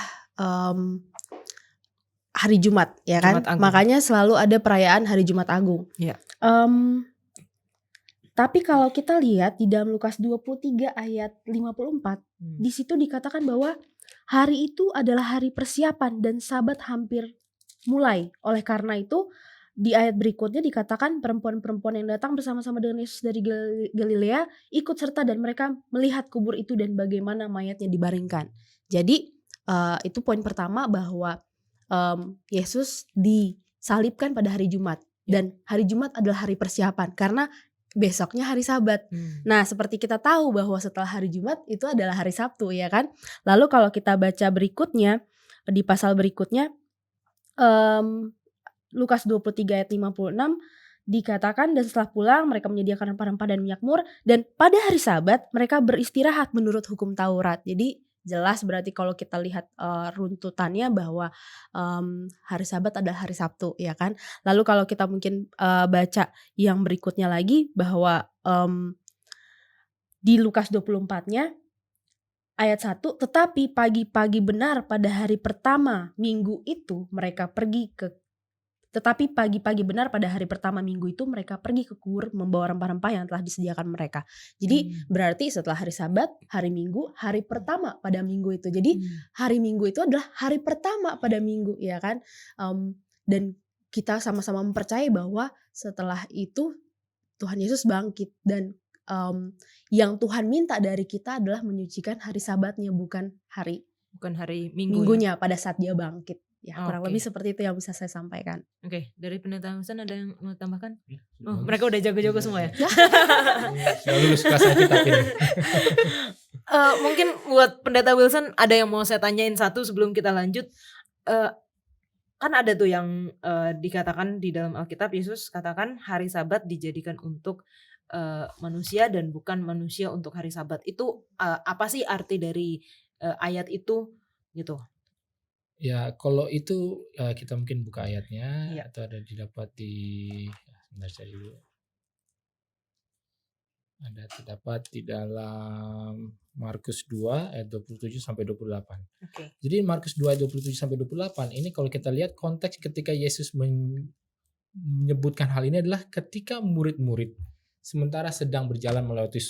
hari Jumat, ya kan? Jumat Agung. Makanya selalu ada perayaan hari Jumat Agung. Iya. Tapi kalau kita lihat di dalam Lukas 23 ayat 54, di situ dikatakan bahwa hari itu adalah hari persiapan dan Sabat hampir mulai. Oleh karena itu di ayat berikutnya dikatakan perempuan-perempuan yang datang bersama-sama dengan Yesus dari Galilea ikut serta dan mereka melihat kubur itu dan bagaimana mayatnya dibaringkan. Jadi itu poin pertama bahwa Yesus disalibkan pada hari Jumat dan hari Jumat adalah hari persiapan karena besoknya hari Sabat. Nah, seperti kita tahu bahwa setelah hari Jumat itu adalah hari Sabtu, ya kan? Lalu kalau kita baca berikutnya di pasal berikutnya Lukas 23 ayat 56 dikatakan, dan setelah pulang mereka menyediakan rempah-rempah dan minyak mur, dan pada hari Sabat mereka beristirahat menurut hukum Taurat. Jadi jelas berarti kalau kita lihat runtutannya bahwa hari Sabat adalah hari Sabtu, ya kan. Lalu kalau kita mungkin baca yang berikutnya lagi bahwa di Lukas 24-nya ayat 1, tetapi pagi-pagi benar pada hari pertama minggu itu mereka pergi ke kubur membawa rempah-rempah yang telah disediakan mereka. Jadi berarti setelah hari Sabat, hari Minggu, hari pertama pada minggu itu. Jadi hari Minggu itu adalah hari pertama pada minggu, ya kan? Dan kita sama-sama mempercayai bahwa setelah itu Tuhan Yesus bangkit dan yang Tuhan minta dari kita adalah menyucikan hari Sabatnya, bukan hari minggunya pada saat dia bangkit. Ya, kurang lebih seperti itu yang bisa saya sampaikan. Oke, dari Pendeta Wilson ada yang mau tambahkan? Mereka udah jago-jago semua ya? Sudah lulus kelas Alkitab ini. Mungkin buat Pendeta Wilson ada yang mau saya tanyain satu sebelum kita lanjut. Kan ada tuh yang dikatakan di dalam Alkitab, Yesus katakan hari Sabat dijadikan untuk manusia dan bukan manusia untuk hari Sabat. Itu apa sih arti dari ayat itu gitu? Ya, kalau itu kita mungkin buka ayatnya Iya. atau ada didapat di sebentar saya dulu. Ada terdapat di dalam Markus 2 ayat 27 sampai 28. Oke. Jadi Markus 2 ayat 27 sampai 28 ini kalau kita lihat konteks ketika Yesus menyebutkan hal ini adalah ketika murid-murid sementara sedang berjalan melewati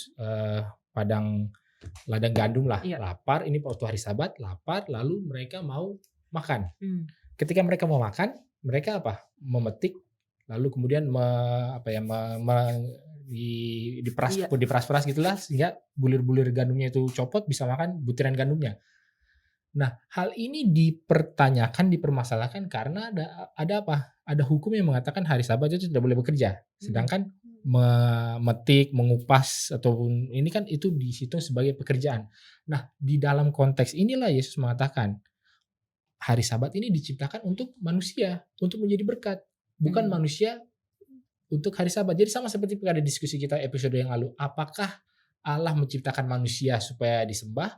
padang ladang gandum lah, Iya. lapar, ini waktu hari Sabat, lapar, lalu mereka mau makan. Ketika mereka mau makan, mereka apa? Memetik, lalu kemudian diperas-peras gitulah sehingga bulir-bulir gandumnya itu copot, bisa makan butiran gandumnya. Nah, hal ini dipertanyakan, dipermasalahkan karena ada apa? Ada hukum yang mengatakan hari Sabat itu tidak boleh bekerja. Sedangkan memetik, mengupas ataupun ini kan itu dihitung sebagai pekerjaan. Nah, di dalam konteks inilah Yesus mengatakan hari Sabat ini diciptakan untuk manusia, untuk menjadi berkat, bukan manusia untuk hari Sabat. Jadi sama seperti pada diskusi kita episode yang lalu, apakah Allah menciptakan manusia supaya disembah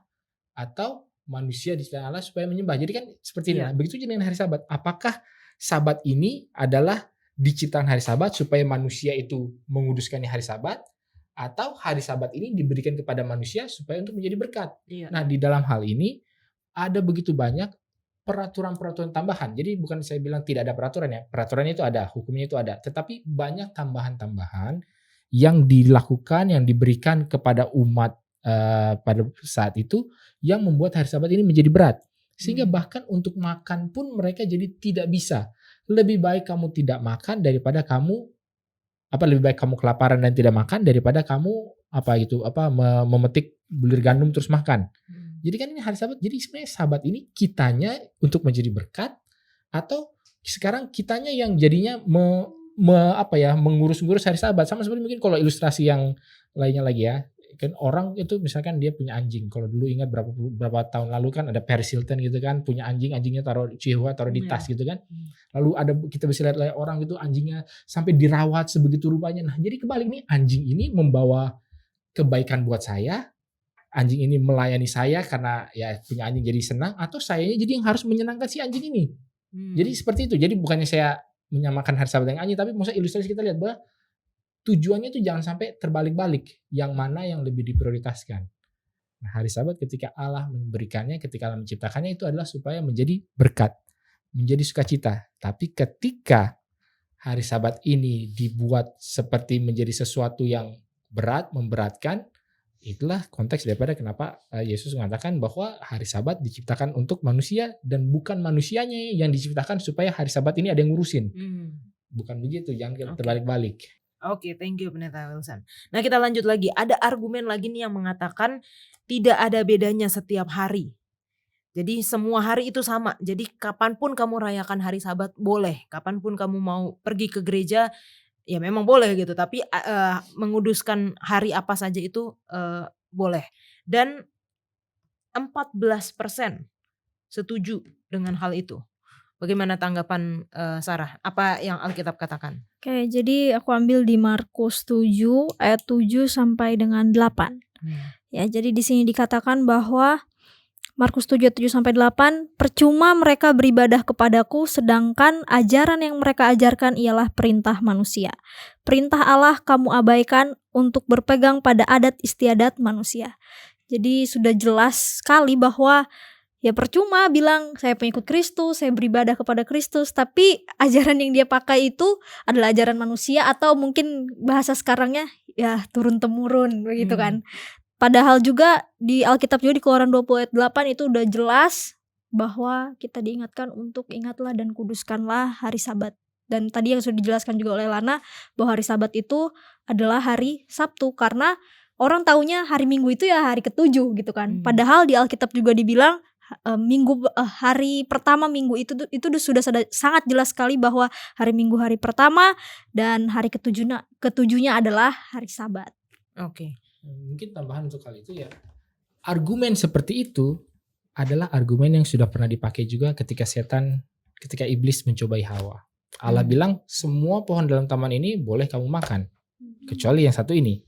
atau manusia diciptakan Allah supaya menyembah? Jadi kan seperti ini. Begitu juga dengan hari Sabat. Apakah Sabat ini adalah diciptakan hari Sabat supaya manusia itu menguduskan hari Sabat, atau hari Sabat ini diberikan kepada manusia supaya untuk menjadi berkat. Iya. Nah, di dalam hal ini ada begitu banyak peraturan-peraturan tambahan. Jadi bukan saya bilang tidak ada peraturan ya. Peraturannya itu ada, hukumnya itu ada. Tetapi banyak tambahan-tambahan yang dilakukan, yang diberikan kepada umat pada saat itu yang membuat hari Sabat ini menjadi berat. Sehingga bahkan untuk makan pun mereka jadi tidak bisa. Lebih baik kamu tidak makan daripada lebih baik kamu kelaparan dan tidak makan daripada kamu memetik bulir gandum terus makan. Jadi kan ini hari Sabat. Jadi sebenarnya Sabat ini kitanya untuk menjadi berkat, atau sekarang kitanya yang jadinya mengurus-ngurus hari Sabat. Sama seperti mungkin kalau ilustrasi yang lainnya lagi ya. Kan orang itu misalkan dia punya anjing. Kalau dulu ingat berapa tahun lalu kan ada Paris Hilton gitu kan, punya anjingnya taruh di tas gitu kan. Lalu kita bisa lihat orang itu anjingnya sampai dirawat sebegitu rupanya. Nah, jadi kebalik nih, anjing ini membawa kebaikan buat saya. Anjing ini melayani saya karena ya punya anjing jadi senang, atau sayanya jadi yang harus menyenangkan si anjing ini. Jadi seperti itu. Jadi bukannya saya menyamakan hari Sabat dengan anjing, tapi maksudnya ilustrasi kita lihat bahwa tujuannya itu jangan sampai terbalik-balik, yang mana yang lebih diprioritaskan. Nah, hari Sabat ketika Allah memberikannya, ketika Allah menciptakannya itu adalah supaya menjadi berkat, menjadi sukacita. Tapi ketika hari Sabat ini dibuat seperti menjadi sesuatu yang berat, memberatkan, itulah konteks daripada kenapa Yesus mengatakan bahwa hari Sabat diciptakan untuk manusia dan bukan manusianya yang diciptakan supaya hari Sabat ini ada yang ngurusin. Bukan begitu, jangan terbalik-balik. Oke, thank you Pendeta Wilson. Nah, kita lanjut lagi. Ada argumen lagi nih yang mengatakan tidak ada bedanya setiap hari. Jadi semua hari itu sama. Jadi kapanpun kamu rayakan hari Sabat boleh. Kapanpun kamu mau pergi ke gereja ya memang boleh gitu. Tapi menguduskan hari apa saja itu boleh. Dan 14% setuju dengan hal itu. Bagaimana tanggapan Sarah? Apa yang Alkitab katakan? Oke, jadi aku ambil di Markus 7 ayat 7 sampai dengan 8. Ya, jadi di sini dikatakan bahwa Markus 7 ayat 7 sampai 8, percuma mereka beribadah kepadaku sedangkan ajaran yang mereka ajarkan ialah perintah manusia. Perintah Allah kamu abaikan untuk berpegang pada adat istiadat manusia. Jadi sudah jelas sekali bahwa ya percuma bilang saya pengikut Kristus, saya beribadah kepada Kristus, tapi ajaran yang dia pakai itu adalah ajaran manusia, atau mungkin bahasa sekarangnya ya turun-temurun begitu kan. Padahal juga di Alkitab juga di Keluaran 20 ayat 8 itu udah jelas bahwa kita diingatkan untuk ingatlah dan kuduskanlah hari Sabat. Dan tadi yang sudah dijelaskan juga oleh Lana bahwa hari Sabat itu adalah hari Sabtu, karena orang taunya hari Minggu itu ya hari ketujuh gitu kan. Padahal di Alkitab juga dibilang hari pertama minggu itu sudah sangat jelas sekali bahwa hari Minggu hari pertama dan hari ketujuhnya adalah hari Sabat. Oke. Mungkin tambahan untuk hal itu ya, argumen seperti itu adalah argumen yang sudah pernah dipakai juga ketika iblis mencobai Hawa. Allah bilang semua pohon dalam taman ini boleh kamu makan kecuali yang satu ini.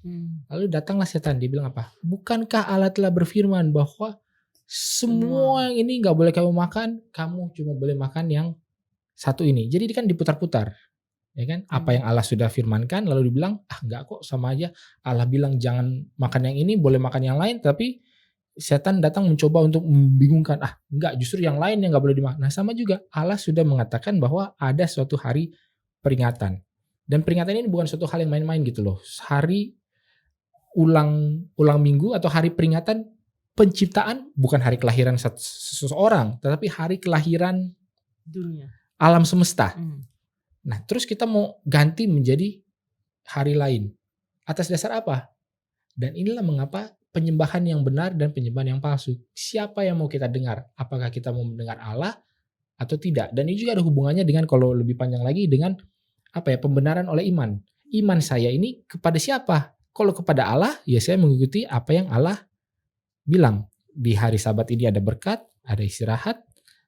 Lalu datanglah setan, dia bilang apa? Bukankah Allah telah berfirman bahwa semua yang ini gak boleh kamu makan, kamu cuma boleh makan yang satu ini. Jadi kan diputar-putar, ya kan? Apa yang Allah sudah firmankan lalu dibilang enggak kok, sama aja. Allah bilang jangan makan yang ini, boleh makan yang lain, tapi setan datang mencoba untuk membingungkan. Enggak, justru yang lain yang gak boleh dimakan. Nah, sama juga Allah sudah mengatakan bahwa ada suatu hari peringatan. Dan peringatan ini bukan suatu hal yang main-main gitu loh. Hari ulang minggu atau hari peringatan penciptaan, bukan hari kelahiran seseorang, tetapi hari kelahiran dunia, alam semesta. Nah, terus kita mau ganti menjadi hari lain. Atas dasar apa? Dan inilah mengapa penyembahan yang benar dan penyembahan yang palsu. Siapa yang mau kita dengar? Apakah kita mau mendengar Allah atau tidak? Dan ini juga ada hubungannya dengan, kalau lebih panjang lagi, dengan pembenaran oleh iman. Iman saya ini kepada siapa? Kalau kepada Allah, ya saya mengikuti apa yang Allah bilang. Di hari Sabat ini ada berkat, ada istirahat,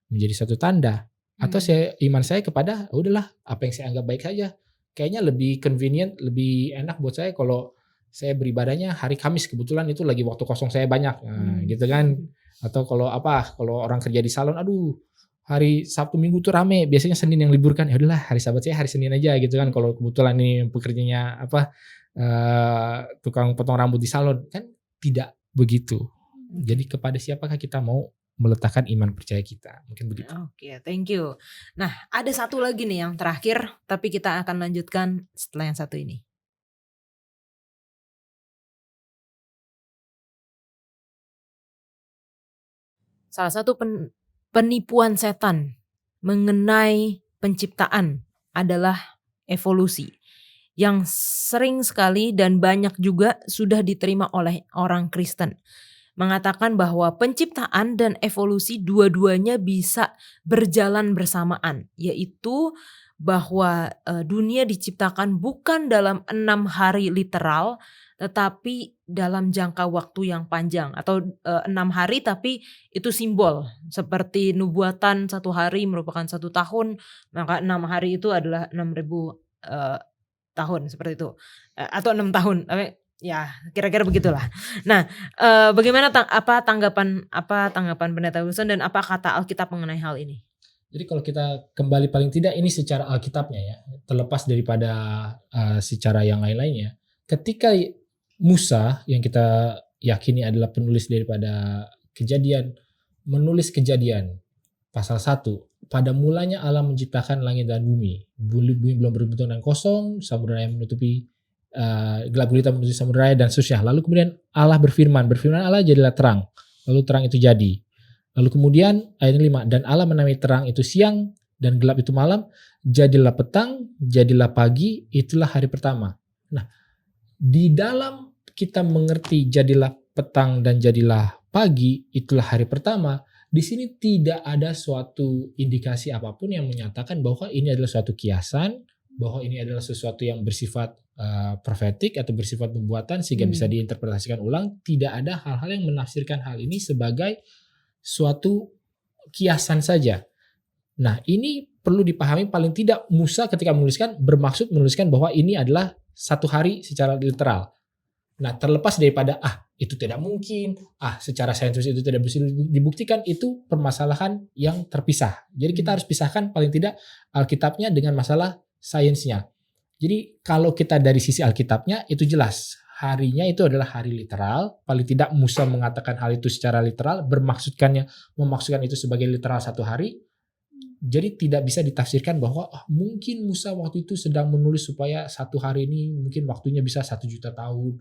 menjadi satu tanda. Atau iman saya kepada udahlah apa yang saya anggap baik saja. Kayaknya lebih convenient, lebih enak buat saya kalau saya beribadahnya hari Kamis, kebetulan itu lagi waktu kosong saya banyak. Nah, gitu kan. Atau kalau orang kerja di salon, hari Sabtu Minggu tuh rame, biasanya Senin yang libur kan, ya udahlah hari Sabat saya hari Senin aja gitu kan, kalau kebetulan nih pekerjanya tukang potong rambut di salon, kan tidak begitu. Jadi kepada siapakah kita mau meletakkan iman percaya kita, mungkin begitu. Oke, thank you. Nah, ada satu lagi nih yang terakhir, tapi kita akan lanjutkan setelah yang satu ini. Salah satu penipuan setan mengenai penciptaan adalah evolusi, yang sering sekali dan banyak juga sudah diterima oleh orang Kristen. Mengatakan bahwa penciptaan dan evolusi dua-duanya bisa berjalan bersamaan, yaitu bahwa dunia diciptakan bukan dalam 6 hari literal, tetapi dalam jangka waktu yang panjang, atau 6 hari tapi itu simbol, seperti nubuatan 1 hari merupakan 1 tahun, maka 6 hari itu adalah 6.000 tahun, seperti itu, atau 6 tahun, ya kira-kira begitulah. Nah, bagaimana tanggapan Pendeta Wilson dan apa kata Alkitab mengenai hal ini? Jadi kalau kita kembali paling tidak ini secara Alkitabnya ya, terlepas daripada secara yang lain-lainnya, ketika Musa yang kita yakini adalah penulis daripada Kejadian, menulis Kejadian pasal 1, pada mulanya Allah menciptakan langit dan bumi. Bumi belum berbentuk dan kosong, samudera yang menutupi gelap gulita menutupi samudera dan seterusnya. Lalu kemudian Allah berfirman Allah jadilah terang. Lalu terang itu jadi. Lalu kemudian ayat 5, dan Allah menamai terang itu siang dan gelap itu malam, jadilah petang, jadilah pagi, itulah hari pertama. Nah, di dalam kita mengerti jadilah petang dan jadilah pagi, itulah hari pertama, di sini tidak ada suatu indikasi apapun yang menyatakan bahwa ini adalah suatu kiasan, bahwa ini adalah sesuatu yang bersifat profetik atau bersifat pembuatan sehingga bisa diinterpretasikan ulang. Tidak ada hal-hal yang menafsirkan hal ini sebagai suatu kiasan saja. Nah, ini perlu dipahami, paling tidak Musa ketika menuliskan bermaksud menuliskan bahwa ini adalah 1 hari secara literal. Nah, terlepas daripada itu tidak mungkin, secara saintis itu tidak bisa dibuktikan, itu permasalahan yang terpisah. Jadi kita harus pisahkan paling tidak Alkitabnya dengan masalah sainsnya. Jadi kalau kita dari sisi Alkitabnya itu jelas harinya itu adalah hari literal. Paling tidak Musa mengatakan hal itu secara literal, memaksudkan itu sebagai literal 1 hari. Jadi tidak bisa ditafsirkan bahwa mungkin Musa waktu itu sedang menulis supaya 1 hari ini mungkin waktunya bisa 1 juta tahun,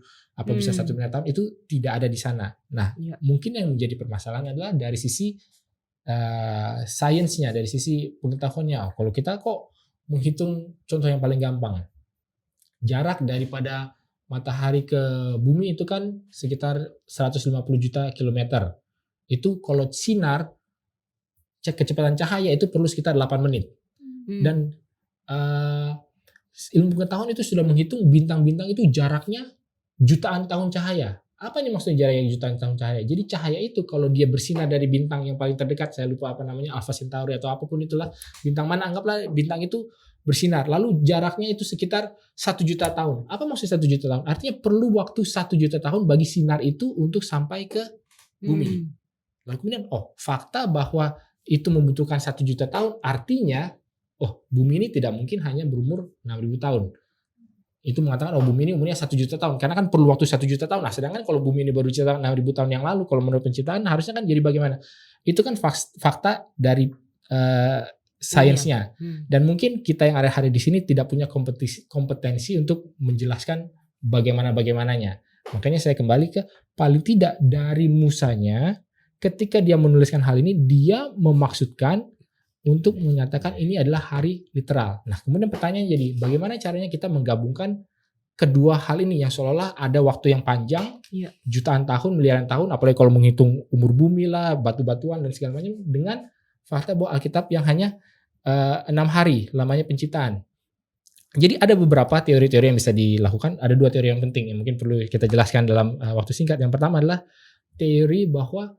bisa 1 miliar tahun, itu tidak ada di sana. Nah, mungkin yang menjadi permasalahan adalah dari sisi sainsnya, dari sisi pengetahuannya. Kalau kita kok menghitung contoh yang paling gampang, jarak daripada matahari ke bumi itu kan sekitar 150 juta kilometer. Itu kalau sinar, kecepatan cahaya itu perlu sekitar 8 menit. Dan ilmu pengetahuan itu sudah menghitung bintang-bintang itu jaraknya jutaan tahun cahaya. Apa nih maksudnya jaraknya jutaan tahun cahaya? Jadi cahaya itu kalau dia bersinar dari bintang yang paling terdekat, saya lupa apa namanya, Alpha Centauri atau apapun itulah, bintang mana, anggaplah bintang itu bersinar, lalu jaraknya itu sekitar 1 juta tahun. Apa maksudnya 1 juta tahun? Artinya perlu waktu 1 juta tahun bagi sinar itu untuk sampai ke bumi. Lalu kemudian fakta bahwa itu membutuhkan 1 juta tahun, artinya bumi ini tidak mungkin hanya berumur 6.000 tahun. Itu mengatakan bumi ini umurnya 1 juta tahun, karena kan perlu waktu 1 juta tahun. Nah, sedangkan kalau bumi ini baru diciptakan 6.000 tahun yang lalu, kalau menurut penciptaan harusnya kan jadi bagaimana? Itu kan fakta dari sainsnya. Dan mungkin kita yang ada hari di sini tidak punya kompetensi untuk menjelaskan bagaimananya. Makanya saya kembali ke paling tidak dari Musanya, ketika dia menuliskan hal ini, dia memaksudkan untuk menyatakan ini adalah hari literal. Nah, kemudian pertanyaan jadi, bagaimana caranya kita menggabungkan kedua hal ini yang seolah-olah ada waktu yang panjang, jutaan tahun, miliaran tahun, apalagi kalau menghitung umur bumi lah, batu-batuan dan segala macam, dengan fakta bahwa Alkitab yang hanya 6 hari lamanya penciptaan. Jadi ada beberapa teori-teori yang bisa dilakukan. Ada 2 teori yang penting yang mungkin perlu kita jelaskan dalam waktu singkat. Yang pertama adalah teori bahwa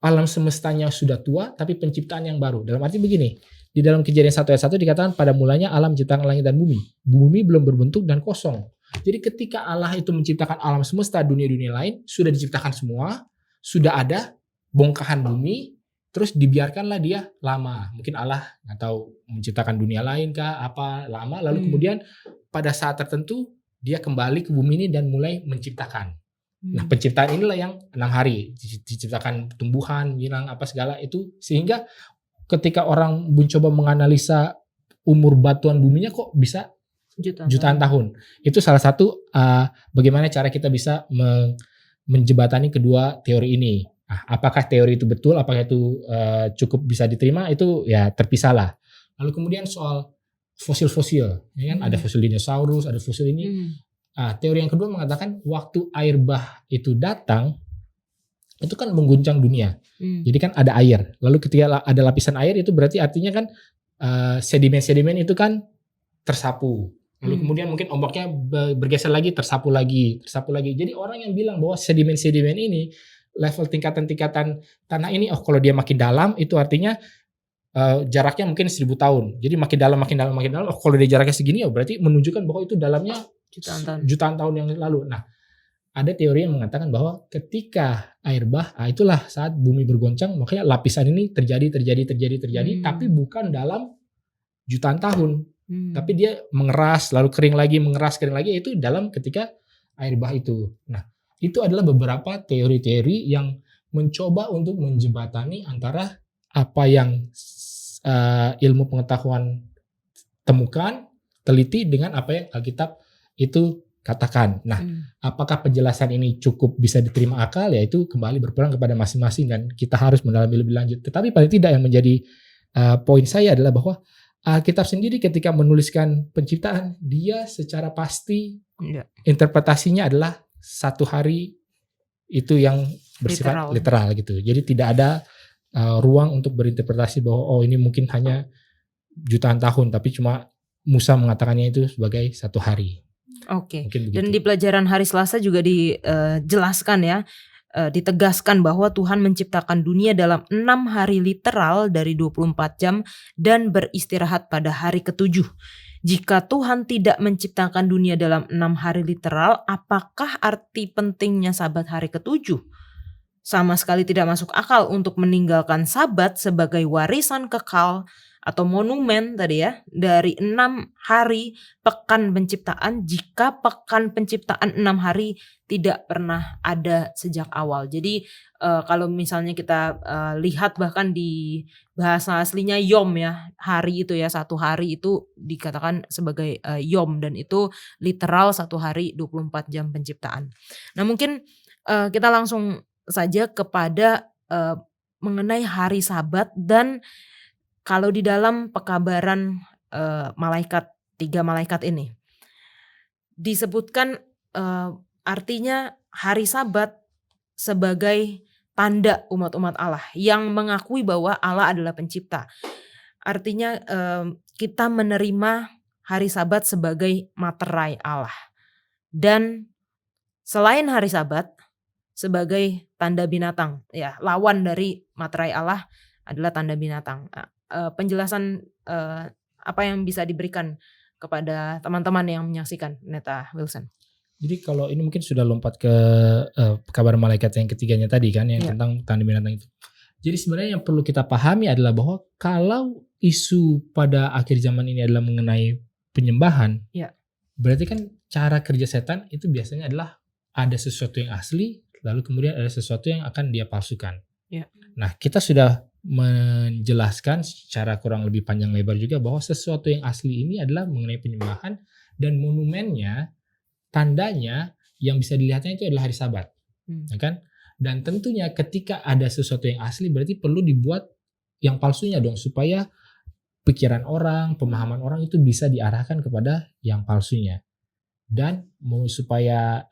alam semestanya sudah tua tapi penciptaan yang baru. Dalam arti begini, di dalam Kejadian 1 ayat 1 dikatakan pada mulanya Allah menciptakan langit dan bumi. Bumi belum berbentuk dan kosong. Jadi ketika Allah itu menciptakan alam semesta, dunia-dunia lain sudah diciptakan semua, sudah ada bongkahan bumi, terus dibiarkanlah dia lama. Mungkin Allah nggak tahu menciptakan dunia lain kah, apa lama. Lalu kemudian pada saat tertentu dia kembali ke bumi ini dan mulai menciptakan. Nah, penciptaan inilah yang 6 hari diciptakan tumbuhan, binatang apa segala itu, sehingga ketika orang mencoba menganalisa umur batuan buminya kok bisa jutaan tahun. Itu salah satu bagaimana cara kita bisa menjebatani kedua teori ini. Nah, apakah teori itu betul, apakah itu cukup bisa diterima, itu ya terpisahlah. Lalu kemudian soal fosil-fosil, ya kan? Ada fosil dinosaurus, ada fosil ini. Teori yang kedua mengatakan waktu air bah itu datang, itu kan mengguncang dunia. Jadi kan ada air. Lalu ketika ada lapisan air itu berarti artinya kan sedimen-sedimen itu kan tersapu. Lalu kemudian mungkin ombaknya bergeser lagi, tersapu lagi. Jadi orang yang bilang bahwa sedimen-sedimen ini level tingkatan-tingkatan tanah ini, kalau dia makin dalam itu artinya jaraknya mungkin 1000 tahun. Jadi makin dalam. Kalau dia jaraknya segini, berarti menunjukkan bahwa itu dalamnya jutaan tahun yang lalu. Nah, ada teori yang mengatakan bahwa ketika air bah, itulah saat bumi bergoncang, makanya lapisan ini terjadi, tapi bukan dalam jutaan tahun. Tapi dia mengeras, lalu kering lagi, itu dalam ketika air bah itu. Nah, itu adalah beberapa teori-teori yang mencoba untuk menjembatani antara apa yang ilmu pengetahuan temukan, teliti dengan apa yang Alkitab itu katakan. Nah, apakah penjelasan ini cukup bisa diterima akal? Ya itu kembali berpulang kepada masing-masing dan kita harus mendalami lebih lanjut. Tetapi paling tidak yang menjadi poin saya adalah bahwa Alkitab sendiri ketika menuliskan penciptaan, dia secara pasti interpretasinya adalah 1 hari itu yang bersifat literal gitu. Jadi tidak ada ruang untuk berinterpretasi bahwa ini mungkin hanya jutaan tahun, tapi cuma Musa mengatakannya itu sebagai 1 hari. Oke. Dan di pelajaran hari Selasa juga dijelaskan ya, ditegaskan bahwa Tuhan menciptakan dunia dalam 6 hari literal dari 24 jam dan beristirahat pada hari ke-7. Jika Tuhan tidak menciptakan dunia dalam 6 hari literal, apakah arti pentingnya Sabat hari ke-7? Sama sekali tidak masuk akal untuk meninggalkan Sabat sebagai warisan kekal atau monumen tadi ya, dari 6 hari pekan penciptaan, jika pekan penciptaan 6 hari tidak pernah ada sejak awal. Jadi kalau misalnya kita lihat bahkan di bahasa aslinya Yom ya, hari itu ya, 1 hari itu dikatakan sebagai Yom, dan itu literal 1 hari 24 jam penciptaan. Nah mungkin kita langsung saja kepada mengenai hari Sabat. Dan kalau di dalam pekabaran malaikat, 3 malaikat ini disebutkan artinya hari Sabat sebagai tanda umat-umat Allah yang mengakui bahwa Allah adalah pencipta. Artinya kita menerima hari Sabat sebagai materai Allah, dan selain hari Sabat sebagai tanda binatang, ya, lawan dari materai Allah adalah tanda binatang. Penjelasan apa yang bisa diberikan kepada teman-teman yang menyaksikan, Neta Wilson? Jadi kalau ini mungkin sudah lompat ke kabar malaikat yang ketiganya tadi kan, yang tentang tanda binatang itu. Jadi sebenarnya yang perlu kita pahami adalah bahwa kalau isu pada akhir zaman ini adalah mengenai penyembahan, berarti kan cara kerja setan itu biasanya adalah ada sesuatu yang asli, lalu kemudian ada sesuatu yang akan dia palsukan. Nah, kita sudah menjelaskan secara kurang lebih panjang lebar juga bahwa sesuatu yang asli ini adalah mengenai penyembahan, dan monumennya, tandanya yang bisa dilihatnya itu adalah hari Sabat, ya kan? Dan tentunya ketika ada sesuatu yang asli berarti perlu dibuat yang palsunya dong, supaya pikiran orang, pemahaman orang itu bisa diarahkan kepada yang palsunya. Dan mau supaya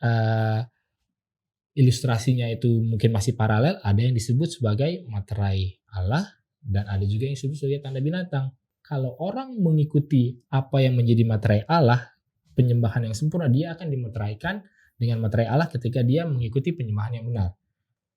ilustrasinya itu mungkin masih paralel, ada yang disebut sebagai materai Allah dan ada juga yang disebut sebagai tanda binatang. Kalau orang mengikuti apa yang menjadi materai Allah, penyembahan yang sempurna, dia akan dimeteraikan dengan materai Allah ketika dia mengikuti penyembahan yang benar.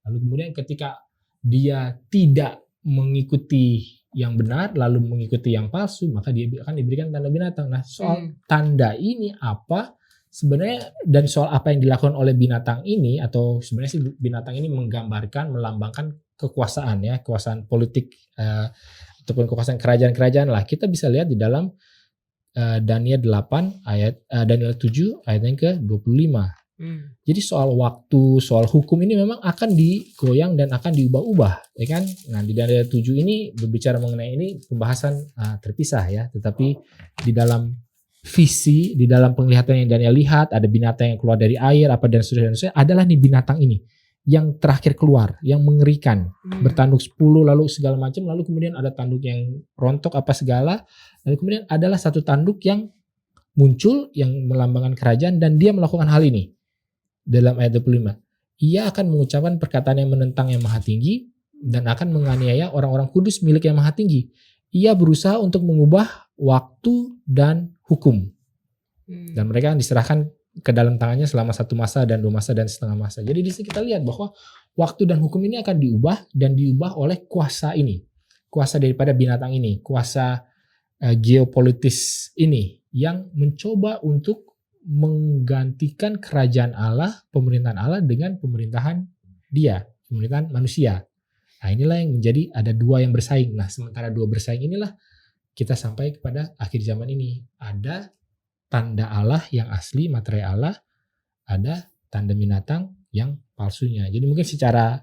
Lalu kemudian ketika dia tidak mengikuti yang benar lalu mengikuti yang palsu, maka dia akan diberikan tanda binatang. Nah, soal tanda ini apa sebenarnya, dan soal apa yang dilakukan oleh binatang ini, atau sebenarnya sih binatang ini menggambarkan, melambangkan kekuasaan ya, kekuasaan politik ataupun kekuasaan kerajaan-kerajaan lah. Kita bisa lihat di dalam Daniel 7 ayat yang ke-25. Jadi soal waktu, soal hukum ini memang akan digoyang dan akan diubah-ubah, ya kan? Nah, di Daniel 7 ini berbicara mengenai ini pembahasan terpisah ya, tetapi di dalam visi, di dalam penglihatan yang Daniel lihat, ada binatang yang keluar dari air, apa dan seterusnya, adalah nih binatang ini yang terakhir keluar, yang mengerikan, bertanduk 10 lalu segala macam, lalu kemudian ada tanduk yang rontok apa segala, lalu kemudian adalah satu tanduk yang muncul yang melambangkan kerajaan dan dia melakukan hal ini. Dalam ayat 25, ia akan mengucapkan perkataan yang menentang yang maha tinggi dan akan menganiaya orang-orang kudus milik yang maha tinggi. Ia berusaha untuk mengubah waktu dan hukum. Dan mereka diserahkan ke dalam tangannya selama 1 masa dan 2 masa dan setengah masa. Jadi di sini kita lihat bahwa waktu dan hukum ini akan diubah dan diubah oleh kuasa ini. Kuasa daripada binatang ini, kuasa geopolitis ini yang mencoba untuk menggantikan kerajaan Allah, pemerintahan Allah dengan pemerintahan dia, pemerintahan manusia. Nah, inilah yang menjadi ada 2 yang bersaing. Nah, sementara 2 bersaing inilah kita sampai kepada akhir zaman ini. Ada tanda Allah yang asli, materai Allah, ada tanda binatang yang palsunya. Jadi mungkin secara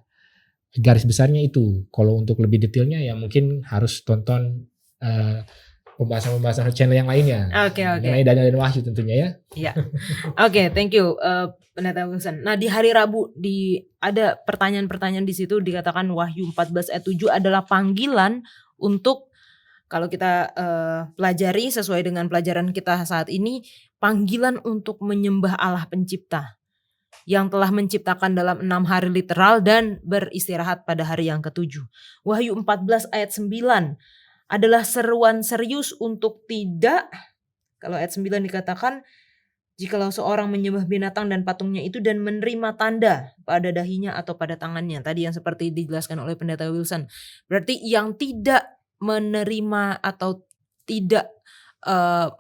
garis besarnya itu. Kalau untuk lebih detailnya ya mungkin harus tonton pembahasan channel yang lainnya. Oke. Mengenai Daniel dan Wahyu tentunya ya. Iya. Oke, thank you Pendeta Wilson. Nah, di hari Rabu ada pertanyaan-pertanyaan di situ dikatakan Wahyu 14 ayat 7 adalah panggilan untuk, kalau kita pelajari sesuai dengan pelajaran kita saat ini, panggilan untuk menyembah Allah pencipta yang telah menciptakan dalam 6 hari literal dan beristirahat pada hari yang ke-7. Wahyu 14 ayat 9 adalah seruan serius untuk tidak, kalau ayat 9 dikatakan, jikalau seorang menyembah binatang dan patungnya itu dan menerima tanda pada dahinya atau pada tangannya. Tadi yang seperti dijelaskan oleh Pendeta Wilson. Berarti yang tidak menerima atau tidak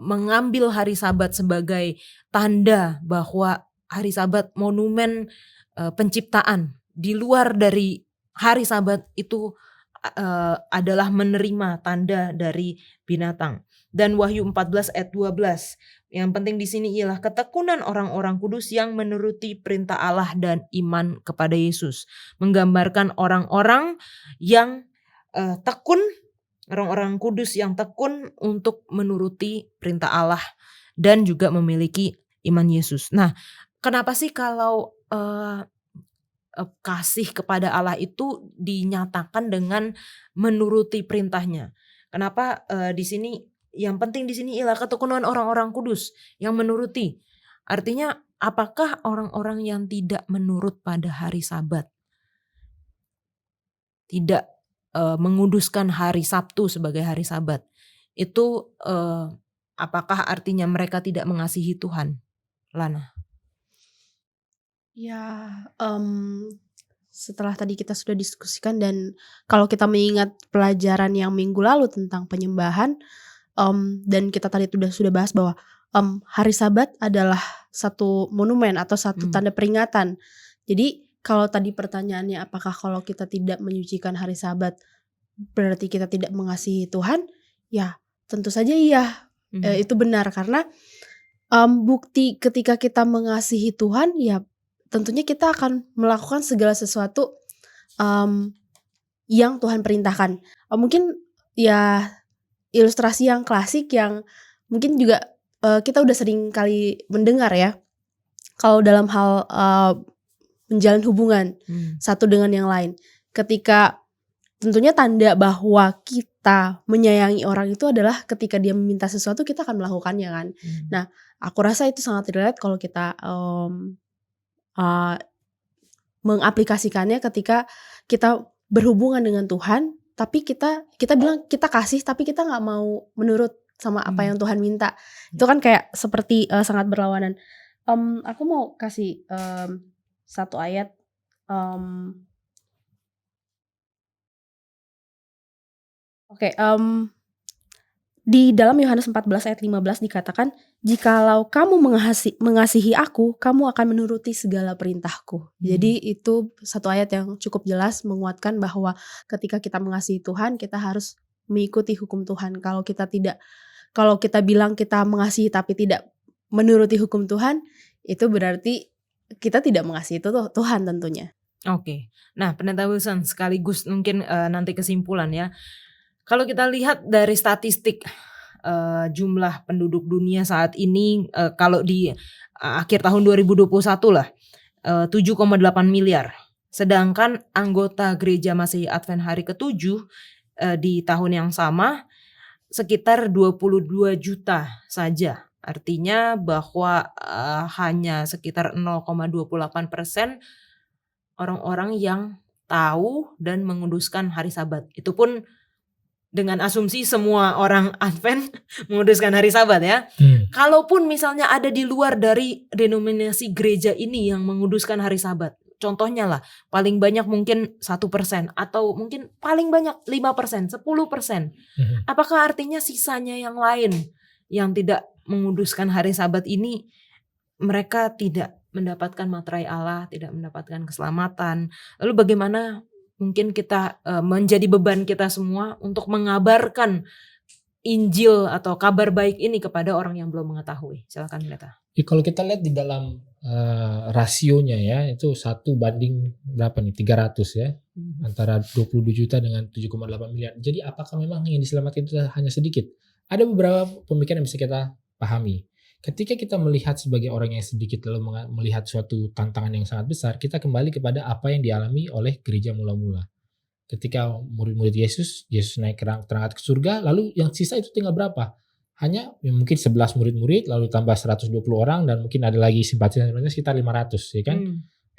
mengambil hari Sabat sebagai tanda bahwa hari Sabat monumen penciptaan di luar dari hari Sabat itu adalah menerima tanda dari binatang. Dan Wahyu 14 ayat 12. Yang penting di sini ialah ketekunan orang-orang kudus yang menuruti perintah Allah dan iman kepada Yesus. Menggambarkan orang-orang yang tekun, orang-orang kudus yang tekun untuk menuruti perintah Allah dan juga memiliki iman Yesus. Nah, kenapa sih kalau kasih kepada Allah itu dinyatakan dengan menuruti perintahnya? Kenapa di sini yang penting di sini ialah ketekunan orang-orang kudus yang menuruti. Artinya apakah orang-orang yang tidak menurut pada hari Sabat, tidak menguduskan hari Sabtu sebagai hari Sabat, itu apakah artinya mereka tidak mengasihi Tuhan? Lana. Ya, setelah tadi kita sudah diskusikan dan kalau kita mengingat pelajaran yang minggu lalu tentang penyembahan, dan kita tadi sudah bahas bahwa hari Sabat adalah satu monumen atau satu tanda peringatan. Jadi kalau tadi pertanyaannya apakah kalau kita tidak menyucikan hari Sabat berarti kita tidak mengasihi Tuhan? Ya tentu saja iya, itu benar karena bukti ketika kita mengasihi Tuhan ya tentunya kita akan melakukan segala sesuatu yang Tuhan perintahkan. Mungkin ya ilustrasi yang klasik yang mungkin juga kita udah sering kali mendengar ya. Kalau dalam hal menjalin hubungan satu dengan yang lain. Ketika tentunya tanda bahwa kita menyayangi orang itu adalah ketika dia meminta sesuatu kita akan melakukannya kan. Nah aku rasa itu sangat relate kalau kita mengaplikasikannya ketika kita berhubungan dengan Tuhan, tapi kita bilang kita kasih, tapi kita nggak mau menurut sama apa yang Tuhan minta. Itu kan kayak seperti sangat berlawanan. Aku mau kasih satu ayat. Di dalam Yohanes 14 ayat 15 dikatakan, "Jikalau kamu mengasihi aku, kamu akan menuruti segala perintahku." Jadi itu satu ayat yang cukup jelas menguatkan bahwa ketika kita mengasihi Tuhan, kita harus mengikuti hukum Tuhan. Kalau kita bilang kita mengasihi tapi tidak menuruti hukum Tuhan, itu berarti kita tidak mengasihi Tuhan tentunya. Oke. Nah, Pendeta Wilson, sekaligus mungkin nanti kesimpulan ya. Kalau kita lihat dari statistik jumlah penduduk dunia saat ini, kalau di akhir tahun 2021 lah, 7,8 miliar. Sedangkan anggota Gereja Masehi Advent Hari ke-7 di tahun yang sama sekitar 22 juta saja. Artinya bahwa hanya sekitar 0,28% orang-orang yang tahu dan menguduskan hari Sabat. Itu pun dengan asumsi semua orang Advent menguduskan hari Sabat ya. Kalaupun misalnya ada di luar dari denominasi gereja ini yang menguduskan hari Sabat, contohnya lah paling banyak mungkin 1% atau mungkin paling banyak 5%, 10%. Apakah artinya sisanya yang lain yang tidak menguduskan hari Sabat ini mereka tidak mendapatkan materai Allah, tidak mendapatkan keselamatan? Lalu bagaimana mungkin kita menjadi beban kita semua untuk mengabarkan Injil atau kabar baik ini kepada orang yang belum mengetahui? Silakan Pendeta. Kalau kita lihat di dalam rasionya ya, itu 1 banding berapa nih? 300 ya. Antara 22 juta dengan 7,8 miliar. Jadi apakah memang yang diselamatkan itu hanya sedikit? Ada beberapa pemikiran yang bisa kita pahami. Ketika kita melihat sebagai orang yang sedikit lalu melihat suatu tantangan yang sangat besar, kita kembali kepada apa yang dialami oleh gereja mula-mula. Ketika murid-murid Yesus naik terangkat ke surga, lalu yang sisa itu tinggal berapa? Hanya mungkin 11 murid-murid, lalu tambah 120 orang, dan mungkin ada lagi simpatisan sekitar 500, ya kan?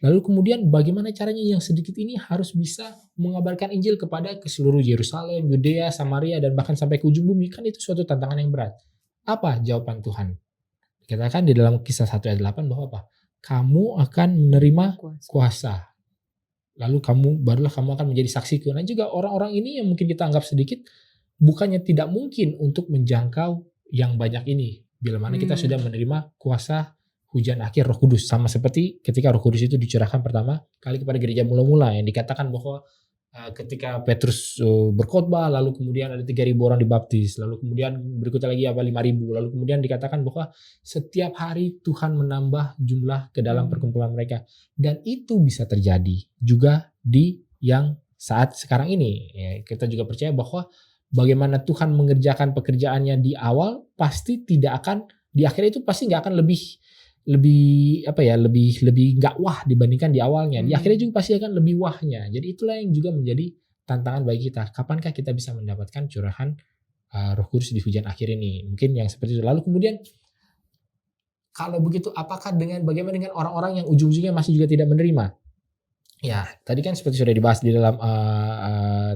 Lalu kemudian bagaimana caranya yang sedikit ini harus bisa mengabarkan Injil kepada ke seluruh Yerusalem, Yudea, Samaria, dan bahkan sampai ke ujung bumi? Kan itu suatu tantangan yang berat. Apa jawaban Tuhan? Dikatakan di dalam Kisah 1 ayat 8 bahwa apa? Kamu akan menerima kuasa. Lalu barulah kamu akan menjadi saksiku. Nah juga orang-orang ini yang mungkin kita anggap sedikit, bukannya tidak mungkin untuk menjangkau yang banyak ini. Bila mana kita sudah menerima kuasa hujan akhir Roh Kudus. Sama seperti ketika Roh Kudus itu dicurahkan pertama kali kepada gereja mula-mula, yang dikatakan bahwa ketika Petrus berkhotbah, lalu kemudian ada 3.000 orang dibaptis, lalu kemudian berikutnya lagi 5.000, lalu kemudian dikatakan bahwa setiap hari Tuhan menambah jumlah ke dalam perkumpulan mereka, dan itu bisa terjadi juga di yang saat sekarang ini. Ya, kita juga percaya bahwa bagaimana Tuhan mengerjakan pekerjaannya di awal pasti tidak akan di akhir itu pasti nggak akan lebih nggak wah dibandingkan di awalnya. Di akhirnya juga pasti akan lebih wahnya. Jadi itulah yang juga menjadi tantangan bagi kita. Kapankah kita bisa mendapatkan curahan Roh Kudus di hujan akhir ini? Mungkin yang seperti itu. Lalu kemudian kalau begitu, apakah bagaimana dengan orang-orang yang ujung-ujungnya masih juga tidak menerima? Ya, tadi kan seperti sudah dibahas di dalam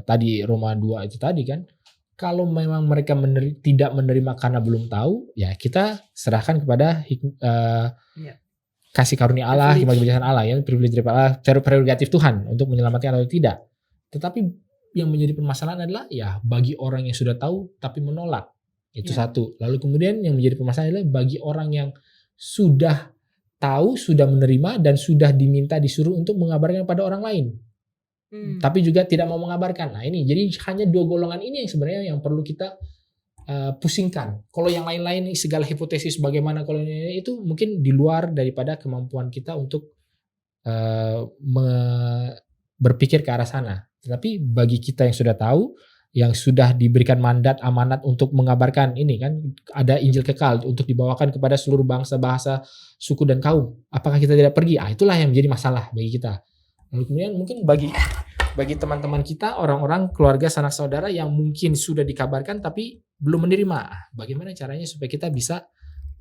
tadi Roma 2 itu tadi kan. Kalau memang mereka tidak menerima karena belum tahu, ya kita serahkan kepada kasih karunia Allah, hikmat kebijaksanaan Allah, ya, privilege dari Allah, prerogatif Tuhan untuk menyelamatkan atau tidak. Tetapi yang menjadi permasalahan adalah ya bagi orang yang sudah tahu tapi menolak, itu satu. Lalu kemudian yang menjadi permasalahan adalah bagi orang yang sudah tahu, sudah menerima, dan sudah disuruh untuk mengabarkan kepada orang lain. Tapi juga tidak mau mengabarkan. Nah ini jadi hanya 2 golongan ini yang sebenarnya yang perlu kita pusingkan. Kalau yang lain-lain segala hipotesis bagaimana kalau ini itu mungkin di luar daripada kemampuan kita untuk berpikir ke arah sana. Tetapi bagi kita yang sudah tahu, yang sudah diberikan mandat amanat untuk mengabarkan ini kan, ada Injil kekal untuk dibawakan kepada seluruh bangsa, bahasa, suku dan kaum. Apakah kita tidak pergi? Itulah yang menjadi masalah bagi kita. Lalu kemudian mungkin bagi teman-teman kita, orang-orang, keluarga, sanak saudara yang mungkin sudah dikabarkan tapi belum menerima, bagaimana caranya supaya kita bisa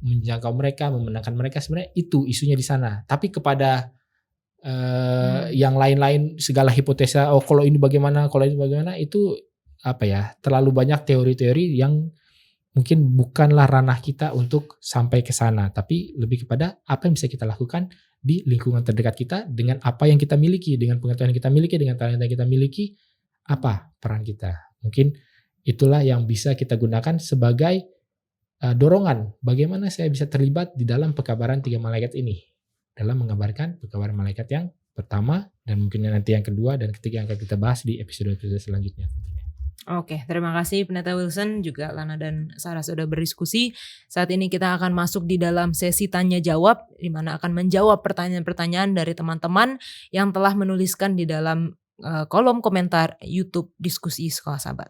menjangkau mereka, memenangkan mereka? Sebenarnya itu isunya di sana. Tapi kepada yang lain-lain segala hipotesa, kalau ini bagaimana, itu terlalu banyak teori-teori yang mungkin bukanlah ranah kita untuk sampai ke sana, tapi lebih kepada apa yang bisa kita lakukan di lingkungan terdekat kita dengan apa yang kita miliki, dengan pengetahuan yang kita miliki, dengan talenta yang kita miliki, apa peran kita. Mungkin itulah yang bisa kita gunakan sebagai dorongan bagaimana saya bisa terlibat di dalam pekabaran 3 malaikat ini dalam mengabarkan pekabaran malaikat yang pertama dan mungkin nanti yang kedua dan ketiga yang akan kita bahas di episode-episode selanjutnya tentunya. Oke, terima kasih Pendeta Wilson, juga Lana dan Sarah sudah berdiskusi. Saat ini kita akan masuk di dalam sesi tanya jawab, di mana akan menjawab pertanyaan-pertanyaan dari teman-teman yang telah menuliskan di dalam kolom komentar YouTube Diskusi Sekolah Sahabat.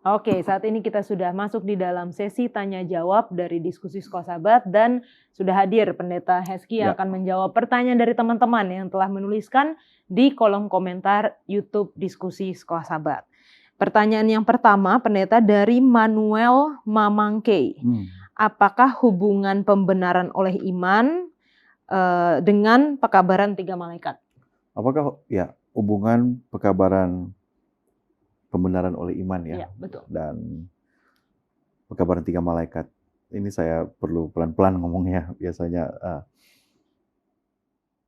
Oke, saat ini kita sudah masuk di dalam sesi tanya jawab dari Diskusi Sekolah Sahabat dan sudah hadir Pendeta Hezky yang akan menjawab pertanyaan dari teman-teman yang telah menuliskan di kolom komentar YouTube Diskusi Sekolah Sahabat. Pertanyaan yang pertama, Pendeta, dari Manuel Mamangke. Apakah hubungan pembenaran oleh iman dengan pekabaran 3 malaikat? Apakah hubungan pembenaran oleh iman ya, betul. dan pekabaran 3 malaikat. Ini saya perlu pelan-pelan ngomongnya biasanya.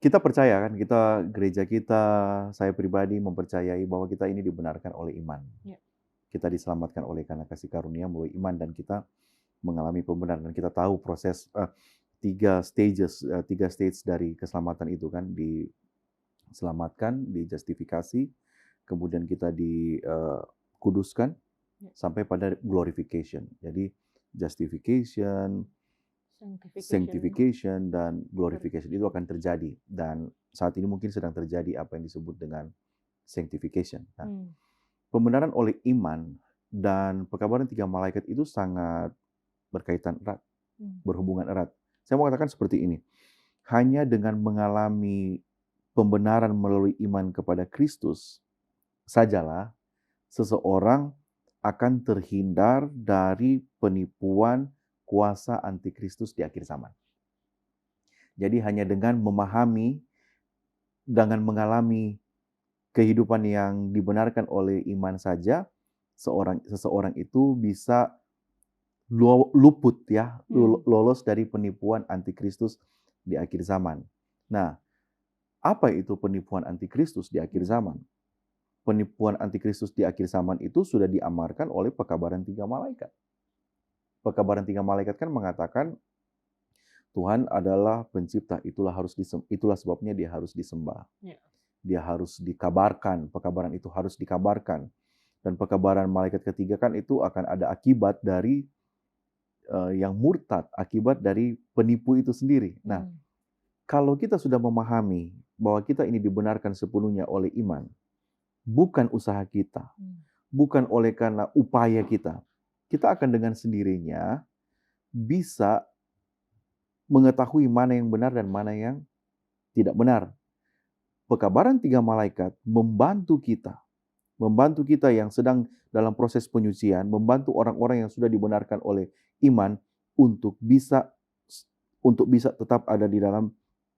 Kita percaya kan, kita gereja kita, saya pribadi mempercayai bahwa kita ini dibenarkan oleh iman. Kita diselamatkan oleh karena kasih karunia melalui iman dan kita mengalami pembenaran. Dan kita tahu proses 3 stage dari keselamatan itu kan, diselamatkan, dijustifikasi, kemudian kita dikuduskan sampai pada glorification. Jadi justification, sanctification dan glorification itu akan terjadi, dan saat ini mungkin sedang terjadi apa yang disebut dengan sanctification. Nah, pembenaran oleh iman dan pekabaran 3 malaikat itu sangat berkaitan erat, berhubungan erat. Saya mau katakan seperti ini, hanya dengan mengalami pembenaran melalui iman kepada Kristus sajalah seseorang akan terhindar dari penipuan kuasa antikristus di akhir zaman. Jadi hanya dengan memahami, dengan mengalami kehidupan yang dibenarkan oleh iman saja, seseorang itu bisa luput ya, lolos dari penipuan antikristus di akhir zaman. Nah, apa itu penipuan antikristus di akhir zaman? Penipuan antikristus di akhir zaman itu sudah diamarkan oleh pekabaran 3 malaikat. Pekabaran 3 malaikat kan mengatakan Tuhan adalah pencipta, itulah sebabnya dia harus disembah. Dia harus dikabarkan, pekabaran itu harus dikabarkan. Dan pekabaran malaikat ketiga kan itu akan ada akibat dari yang murtad, akibat dari penipu itu sendiri. Nah, kalau kita sudah memahami bahwa kita ini dibenarkan sepenuhnya oleh iman, bukan usaha kita, bukan oleh karena upaya kita akan dengan sendirinya bisa mengetahui mana yang benar dan mana yang tidak benar. Pekabaran 3 malaikat membantu kita yang sedang dalam proses penyucian, membantu orang-orang yang sudah dibenarkan oleh iman untuk bisa tetap ada di dalam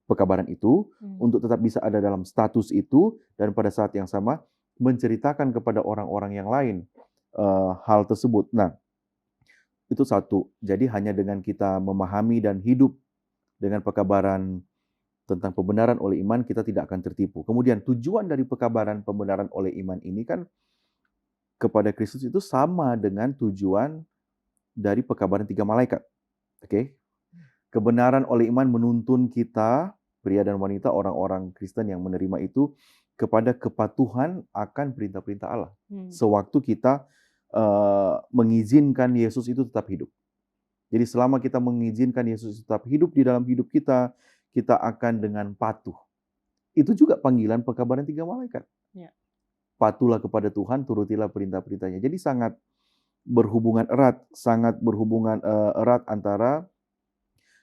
pekabaran itu, untuk tetap bisa ada dalam status itu, dan pada saat yang sama menceritakan kepada orang-orang yang lain hal tersebut. Nah, itu satu. Jadi hanya dengan kita memahami dan hidup dengan pekabaran tentang pembenaran oleh iman, kita tidak akan tertipu. Kemudian tujuan dari pekabaran pembenaran oleh iman ini kan kepada Kristus itu sama dengan tujuan dari pekabaran 3 malaikat. Oke? Kebenaran oleh iman menuntun kita, pria dan wanita, orang-orang Kristen yang menerima itu, kepada kepatuhan akan perintah-perintah Allah. Sewaktu kita mengizinkan Yesus itu tetap hidup. Jadi selama kita mengizinkan Yesus tetap hidup di dalam hidup kita, kita akan dengan patuh. Itu juga panggilan pekabaran 3 malaikat. Patuhlah kepada Tuhan, turutilah perintah-perintahnya. Jadi sangat berhubungan erat antara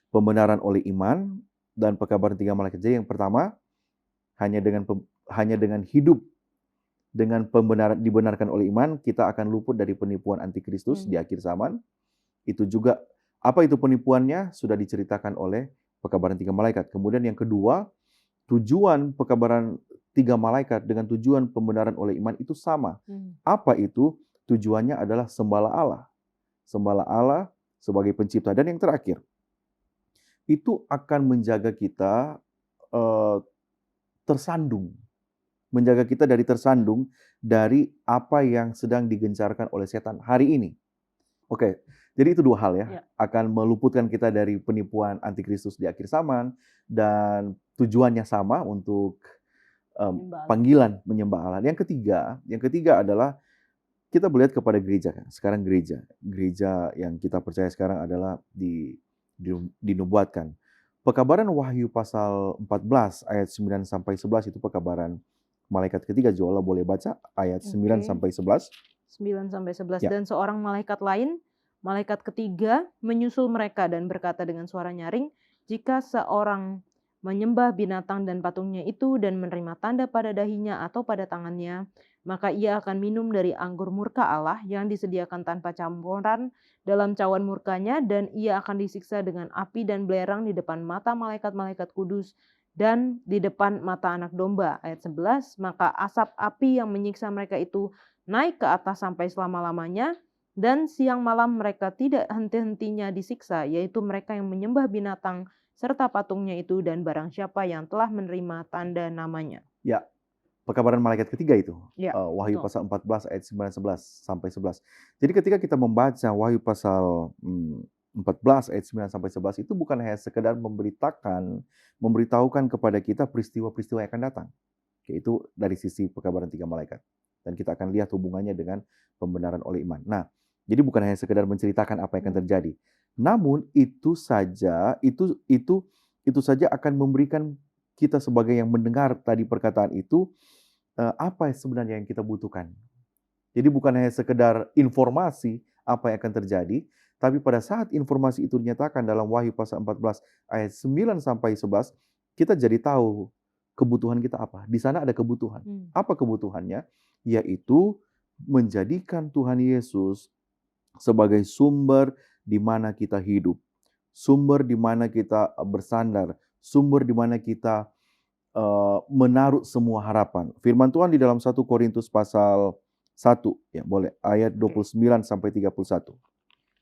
pembenaran oleh iman dan pekabaran 3 malaikat. Jadi yang pertama, hanya dengan hidup dengan pembenaran dibenarkan oleh iman, kita akan luput dari penipuan antikristus di akhir zaman. Itu juga, apa itu penipuannya? Sudah diceritakan oleh pekabaran 3 malaikat. Kemudian yang kedua, tujuan pekabaran 3 malaikat dengan tujuan pembenaran oleh iman itu sama. Apa itu? Tujuannya adalah sembahlah Allah. Sembahlah Allah sebagai pencipta. Dan yang terakhir, itu akan menjaga kita tersandung. Menjaga kita dari tersandung dari apa yang sedang digencarkan oleh setan hari ini. Oke, jadi itu dua hal ya. Ya. Akan meluputkan kita dari penipuan antikristus di akhir zaman, dan tujuannya sama untuk Menyembah Allah. panggilan menyembah Allah. Yang ketiga adalah kita melihat kepada gereja kan. Sekarang gereja yang kita percaya sekarang adalah dinubuatkan. Pekabaran Wahyu pasal 14 ayat 9 sampai 11 itu pekabaran malaikat ketiga. Jola boleh baca ayat 9 Oke. sampai 11. 9 sampai 11. Ya. Dan seorang malaikat lain, malaikat ketiga, menyusul mereka dan berkata dengan suara nyaring, jika seorang menyembah binatang dan patungnya itu dan menerima tanda pada dahinya atau pada tangannya, maka ia akan minum dari anggur murka Allah yang disediakan tanpa campuran dalam cawan murkanya, dan ia akan disiksa dengan api dan belerang di depan mata malaikat-malaikat kudus dan di depan mata anak domba. Ayat 11, maka asap api yang menyiksa mereka itu naik ke atas sampai selama-lamanya, dan siang malam mereka tidak henti-hentinya disiksa, yaitu mereka yang menyembah binatang serta patungnya itu dan barang siapa yang telah menerima tanda namanya. Ya, pekabaran malaikat ketiga itu. Ya, Wahyu betul. pasal 14 ayat 9 11 sampai 11. Jadi ketika kita membaca Wahyu pasal 14 ayat 9 sampai 11 itu bukan hanya sekedar memberitahukan kepada kita peristiwa-peristiwa yang akan datang. Yaitu dari sisi pekabaran tiga malaikat. Dan kita akan lihat hubungannya dengan pembenaran oleh iman. Nah, jadi bukan hanya sekedar menceritakan apa yang akan terjadi. Namun itu saja akan memberikan kita sebagai yang mendengar tadi perkataan itu, apa sebenarnya yang kita butuhkan. Jadi bukan hanya sekedar informasi apa yang akan terjadi, tapi pada saat informasi itu dinyatakan dalam Wahyu pasal 14 ayat 9 sampai 11, kita jadi tahu kebutuhan kita apa. Di sana ada kebutuhan. Apa kebutuhannya? Yaitu menjadikan Tuhan Yesus sebagai sumber di mana kita hidup, sumber di mana kita bersandar, sumber di mana kita menaruh semua harapan. Firman Tuhan di dalam 1 Korintus pasal 1, ya boleh, ayat 29 sampai 31.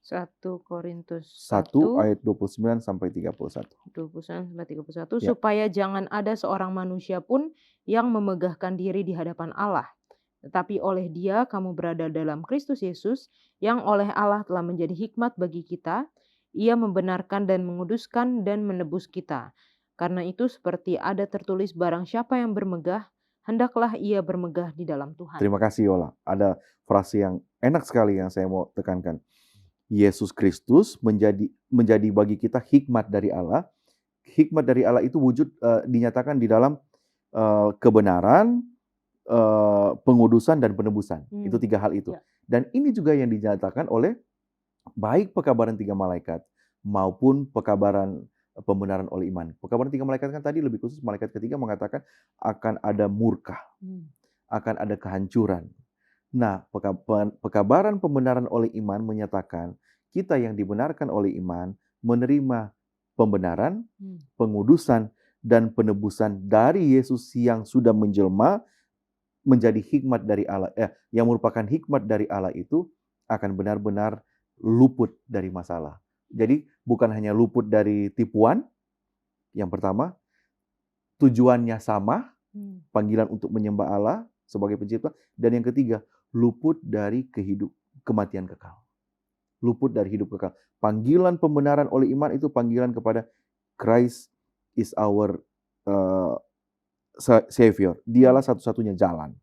1 Korintus 1 ayat 29 sampai 31. 29 sampai 31, Ya. supaya jangan ada seorang manusia pun yang memegahkan diri di hadapan Allah. Tetapi oleh Dia kamu berada dalam Kristus Yesus, yang oleh Allah telah menjadi hikmat bagi kita. Ia membenarkan dan menguduskan dan menebus kita. Karena itu seperti ada tertulis, barang siapa yang bermegah, hendaklah ia bermegah di dalam Tuhan. Terima kasih Yola. Ada frase yang enak sekali yang saya mau tekankan. Yesus Kristus menjadi bagi kita hikmat dari Allah. Hikmat dari Allah itu wujud dinyatakan di dalam kebenaran, pengudusan dan penebusan. Itu tiga hal itu. Ya. Dan ini juga yang dinyatakan oleh baik pekabaran tiga malaikat maupun pekabaran pembenaran oleh iman. Pekabaran tiga malaikat kan tadi lebih khusus malaikat ketiga mengatakan akan ada murka, akan ada kehancuran. Nah, pekabaran pembenaran oleh iman menyatakan kita yang dibenarkan oleh iman menerima pembenaran, pengudusan dan penebusan dari Yesus yang sudah menjelma menjadi hikmat dari Allah, yang merupakan hikmat dari Allah itu akan benar-benar luput dari masalah. Jadi bukan hanya luput dari tipuan, yang pertama, tujuannya sama, panggilan untuk menyembah Allah sebagai pencipta, dan yang ketiga, luput dari kematian kekal. Luput dari hidup kekal. Panggilan pembenaran oleh iman itu panggilan kepada Christ is our Savior. Dialah satu-satunya jalan.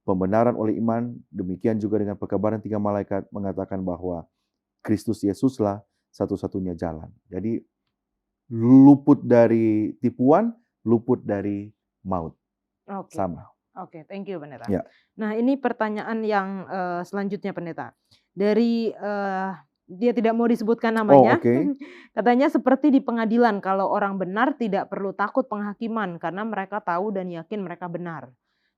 Pembenaran oleh iman, demikian juga dengan pekabaran tiga malaikat mengatakan bahwa Kristus Yesuslah satu-satunya jalan. Jadi luput dari tipuan, luput dari maut. Oke. Sama. Oke, thank you Pendeta. Ya. Nah, ini pertanyaan yang selanjutnya Pendeta. Dari dia tidak mau disebutkan namanya. Oke. Katanya seperti di pengadilan, kalau orang benar tidak perlu takut penghakiman karena mereka tahu dan yakin mereka benar.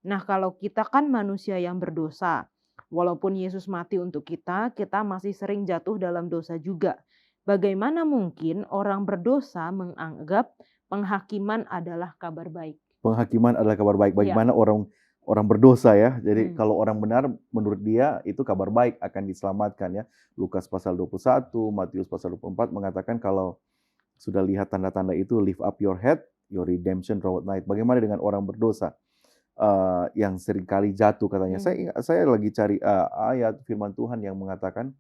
Nah, kalau kita kan manusia yang berdosa, walaupun Yesus mati untuk kita, kita masih sering jatuh dalam dosa juga. Bagaimana mungkin orang berdosa menganggap penghakiman adalah kabar baik? Penghakiman adalah kabar baik. Bagaimana orang berdosa ya. Jadi kalau orang benar menurut dia itu kabar baik akan diselamatkan ya. Lukas pasal 21, Matius pasal 24 mengatakan kalau sudah lihat tanda-tanda itu, lift up your head, your redemption draweth nigh. Bagaimana dengan orang berdosa yang seringkali jatuh katanya. Saya lagi cari ayat firman Tuhan yang mengatakan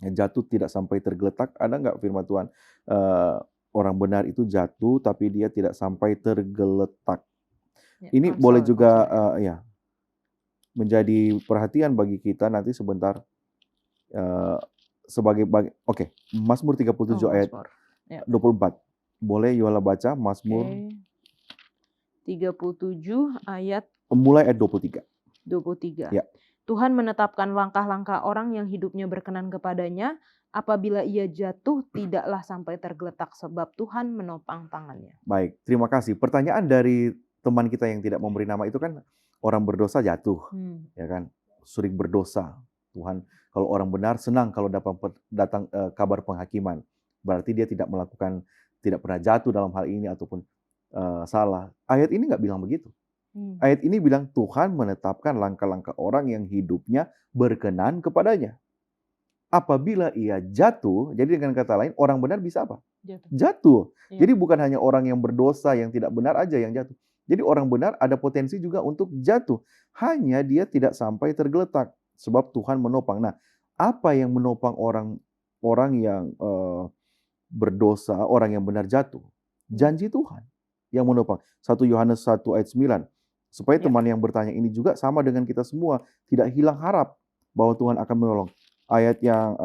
jatuh tidak sampai tergeletak. Ada nggak firman Tuhan orang benar itu jatuh tapi dia tidak sampai tergeletak. Ini boleh juga ya menjadi perhatian bagi kita nanti sebentar Oke, Mazmur 37 ayat 24. Boleh Yola baca Mazmur 37 ayat mulai ayat 23. 23. Ya. Tuhan menetapkan langkah-langkah orang yang hidupnya berkenan kepadanya. Apabila ia jatuh, tidaklah sampai tergeletak sebab Tuhan menopang tangannya. Baik, terima kasih. Pertanyaan dari teman kita yang tidak memberi nama itu kan orang berdosa jatuh, ya kan? Sering berdosa. Tuhan, kalau orang benar senang kalau datang kabar penghakiman. Berarti dia tidak pernah jatuh dalam hal ini ataupun salah. Ayat ini nggak bilang begitu. Ayat ini bilang Tuhan menetapkan langkah-langkah orang yang hidupnya berkenan kepadanya. Apabila ia jatuh, jadi dengan kata lain orang benar bisa apa? Jatuh. Ya. Jadi bukan hanya orang yang berdosa yang tidak benar aja yang jatuh. Jadi orang benar ada potensi juga untuk jatuh. Hanya dia tidak sampai tergeletak sebab Tuhan menopang. Nah, apa yang menopang orang yang berdosa, orang yang benar jatuh? Janji Tuhan yang menopang. 1 Yohanes 1 ayat 9. Supaya teman yang bertanya ini juga sama dengan kita semua, tidak hilang harap bahwa Tuhan akan menolong. Ayat yang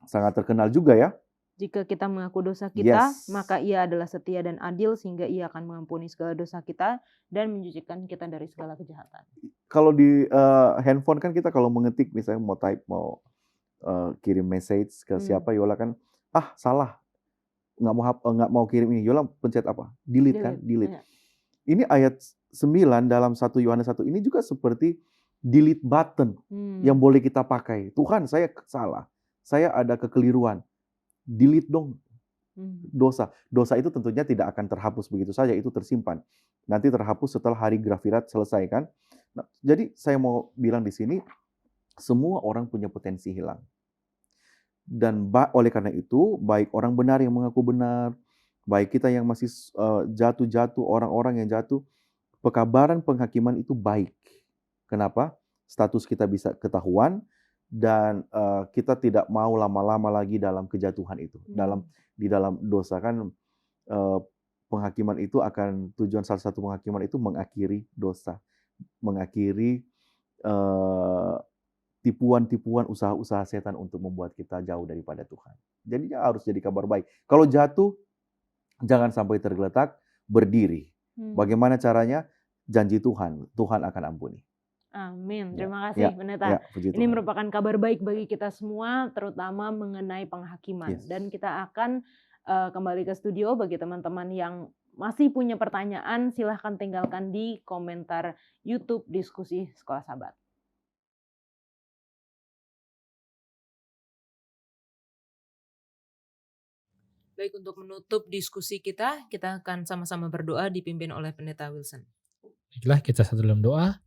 sangat terkenal juga ya. Jika kita mengaku dosa kita, Yes. maka ia adalah setia dan adil sehingga ia akan mengampuni segala dosa kita dan mencucikan kita dari segala kejahatan. Kalau di handphone kan kita kalau mengetik misalnya mau kirim message ke siapa, Yola kan salah nggak mau kirim ini, Yola pencet apa? Delete kan? Delete. Ya. Ini ayat 9 dalam 1 Yohanes 1 ini juga seperti delete button yang boleh kita pakai. Tuhan, saya salah. Saya ada kekeliruan. Delete dong dosa. Dosa itu tentunya tidak akan terhapus begitu saja, itu tersimpan. Nanti terhapus setelah hari grafirat selesai kan. Nah, jadi saya mau bilang di sini, semua orang punya potensi hilang. Dan oleh karena itu, baik orang benar yang mengaku benar, baik kita yang masih jatuh-jatuh, orang-orang yang jatuh, pekabaran penghakiman itu baik. Kenapa? Status kita bisa ketahuan dan kita tidak mau lama-lama lagi dalam kejatuhan itu. Di dalam dosa kan penghakiman itu akan salah satu penghakiman itu mengakhiri dosa, mengakhiri tipuan-tipuan usaha-usaha setan untuk membuat kita jauh daripada Tuhan. Jadinya harus jadi kabar baik. Kalau jatuh, jangan sampai tergeletak, berdiri. Bagaimana caranya? Janji Tuhan akan ampuni. Amin. Terima kasih, Pendeta. Ini merupakan kabar baik bagi kita semua, terutama mengenai penghakiman. Yes. Dan kita akan kembali ke studio. Bagi teman-teman yang masih punya pertanyaan, silahkan tinggalkan di komentar YouTube Diskusi Sekolah Sahabat. Baik, untuk menutup diskusi kita akan sama-sama berdoa dipimpin oleh Pendeta Wilson. Baiklah, kita satu dalam doa.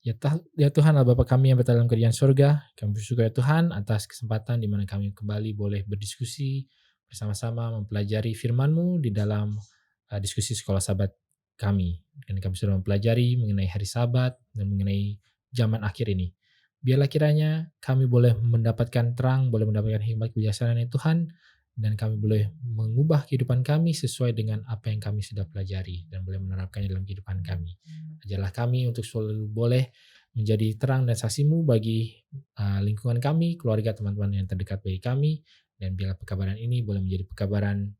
Ya Tuhan, Allah Bapa kami yang berada dalam kerajaan surga, kami bersyukur ya Tuhan atas kesempatan di mana kami kembali boleh berdiskusi bersama-sama mempelajari firman-Mu di dalam diskusi sekolah sahabat kami. Dan kami sudah mempelajari mengenai hari Sabat dan mengenai zaman akhir ini. Biarlah kiranya kami boleh mendapatkan terang, boleh mendapatkan hikmat kebijaksanaan ya Tuhan, dan kami boleh mengubah kehidupan kami sesuai dengan apa yang kami sudah pelajari dan boleh menerapkannya dalam kehidupan kami. Ajarlah kami untuk selalu boleh menjadi terang dan saksi-Mu bagi lingkungan kami, keluarga, teman-teman yang terdekat bagi kami, dan biarlah pekabaran ini boleh menjadi pekabaran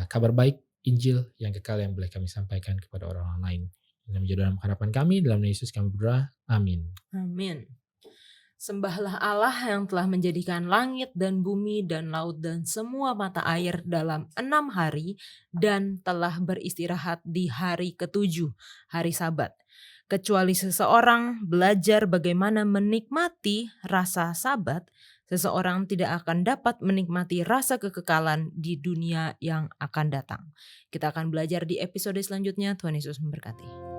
kabar baik Injil yang kekal yang boleh kami sampaikan kepada orang-orang lain. Dan menjadi dalam harapan kami, dalam nama Yesus kami berdoa. Amin. Amin. Sembahlah Allah yang telah menjadikan langit dan bumi dan laut dan semua mata air dalam 6 hari dan telah beristirahat di hari ke-7, hari Sabat. Kecuali seseorang belajar bagaimana menikmati rasa Sabat, seseorang tidak akan dapat menikmati rasa kekekalan di dunia yang akan datang. Kita akan belajar di episode selanjutnya. Tuhan Yesus memberkati.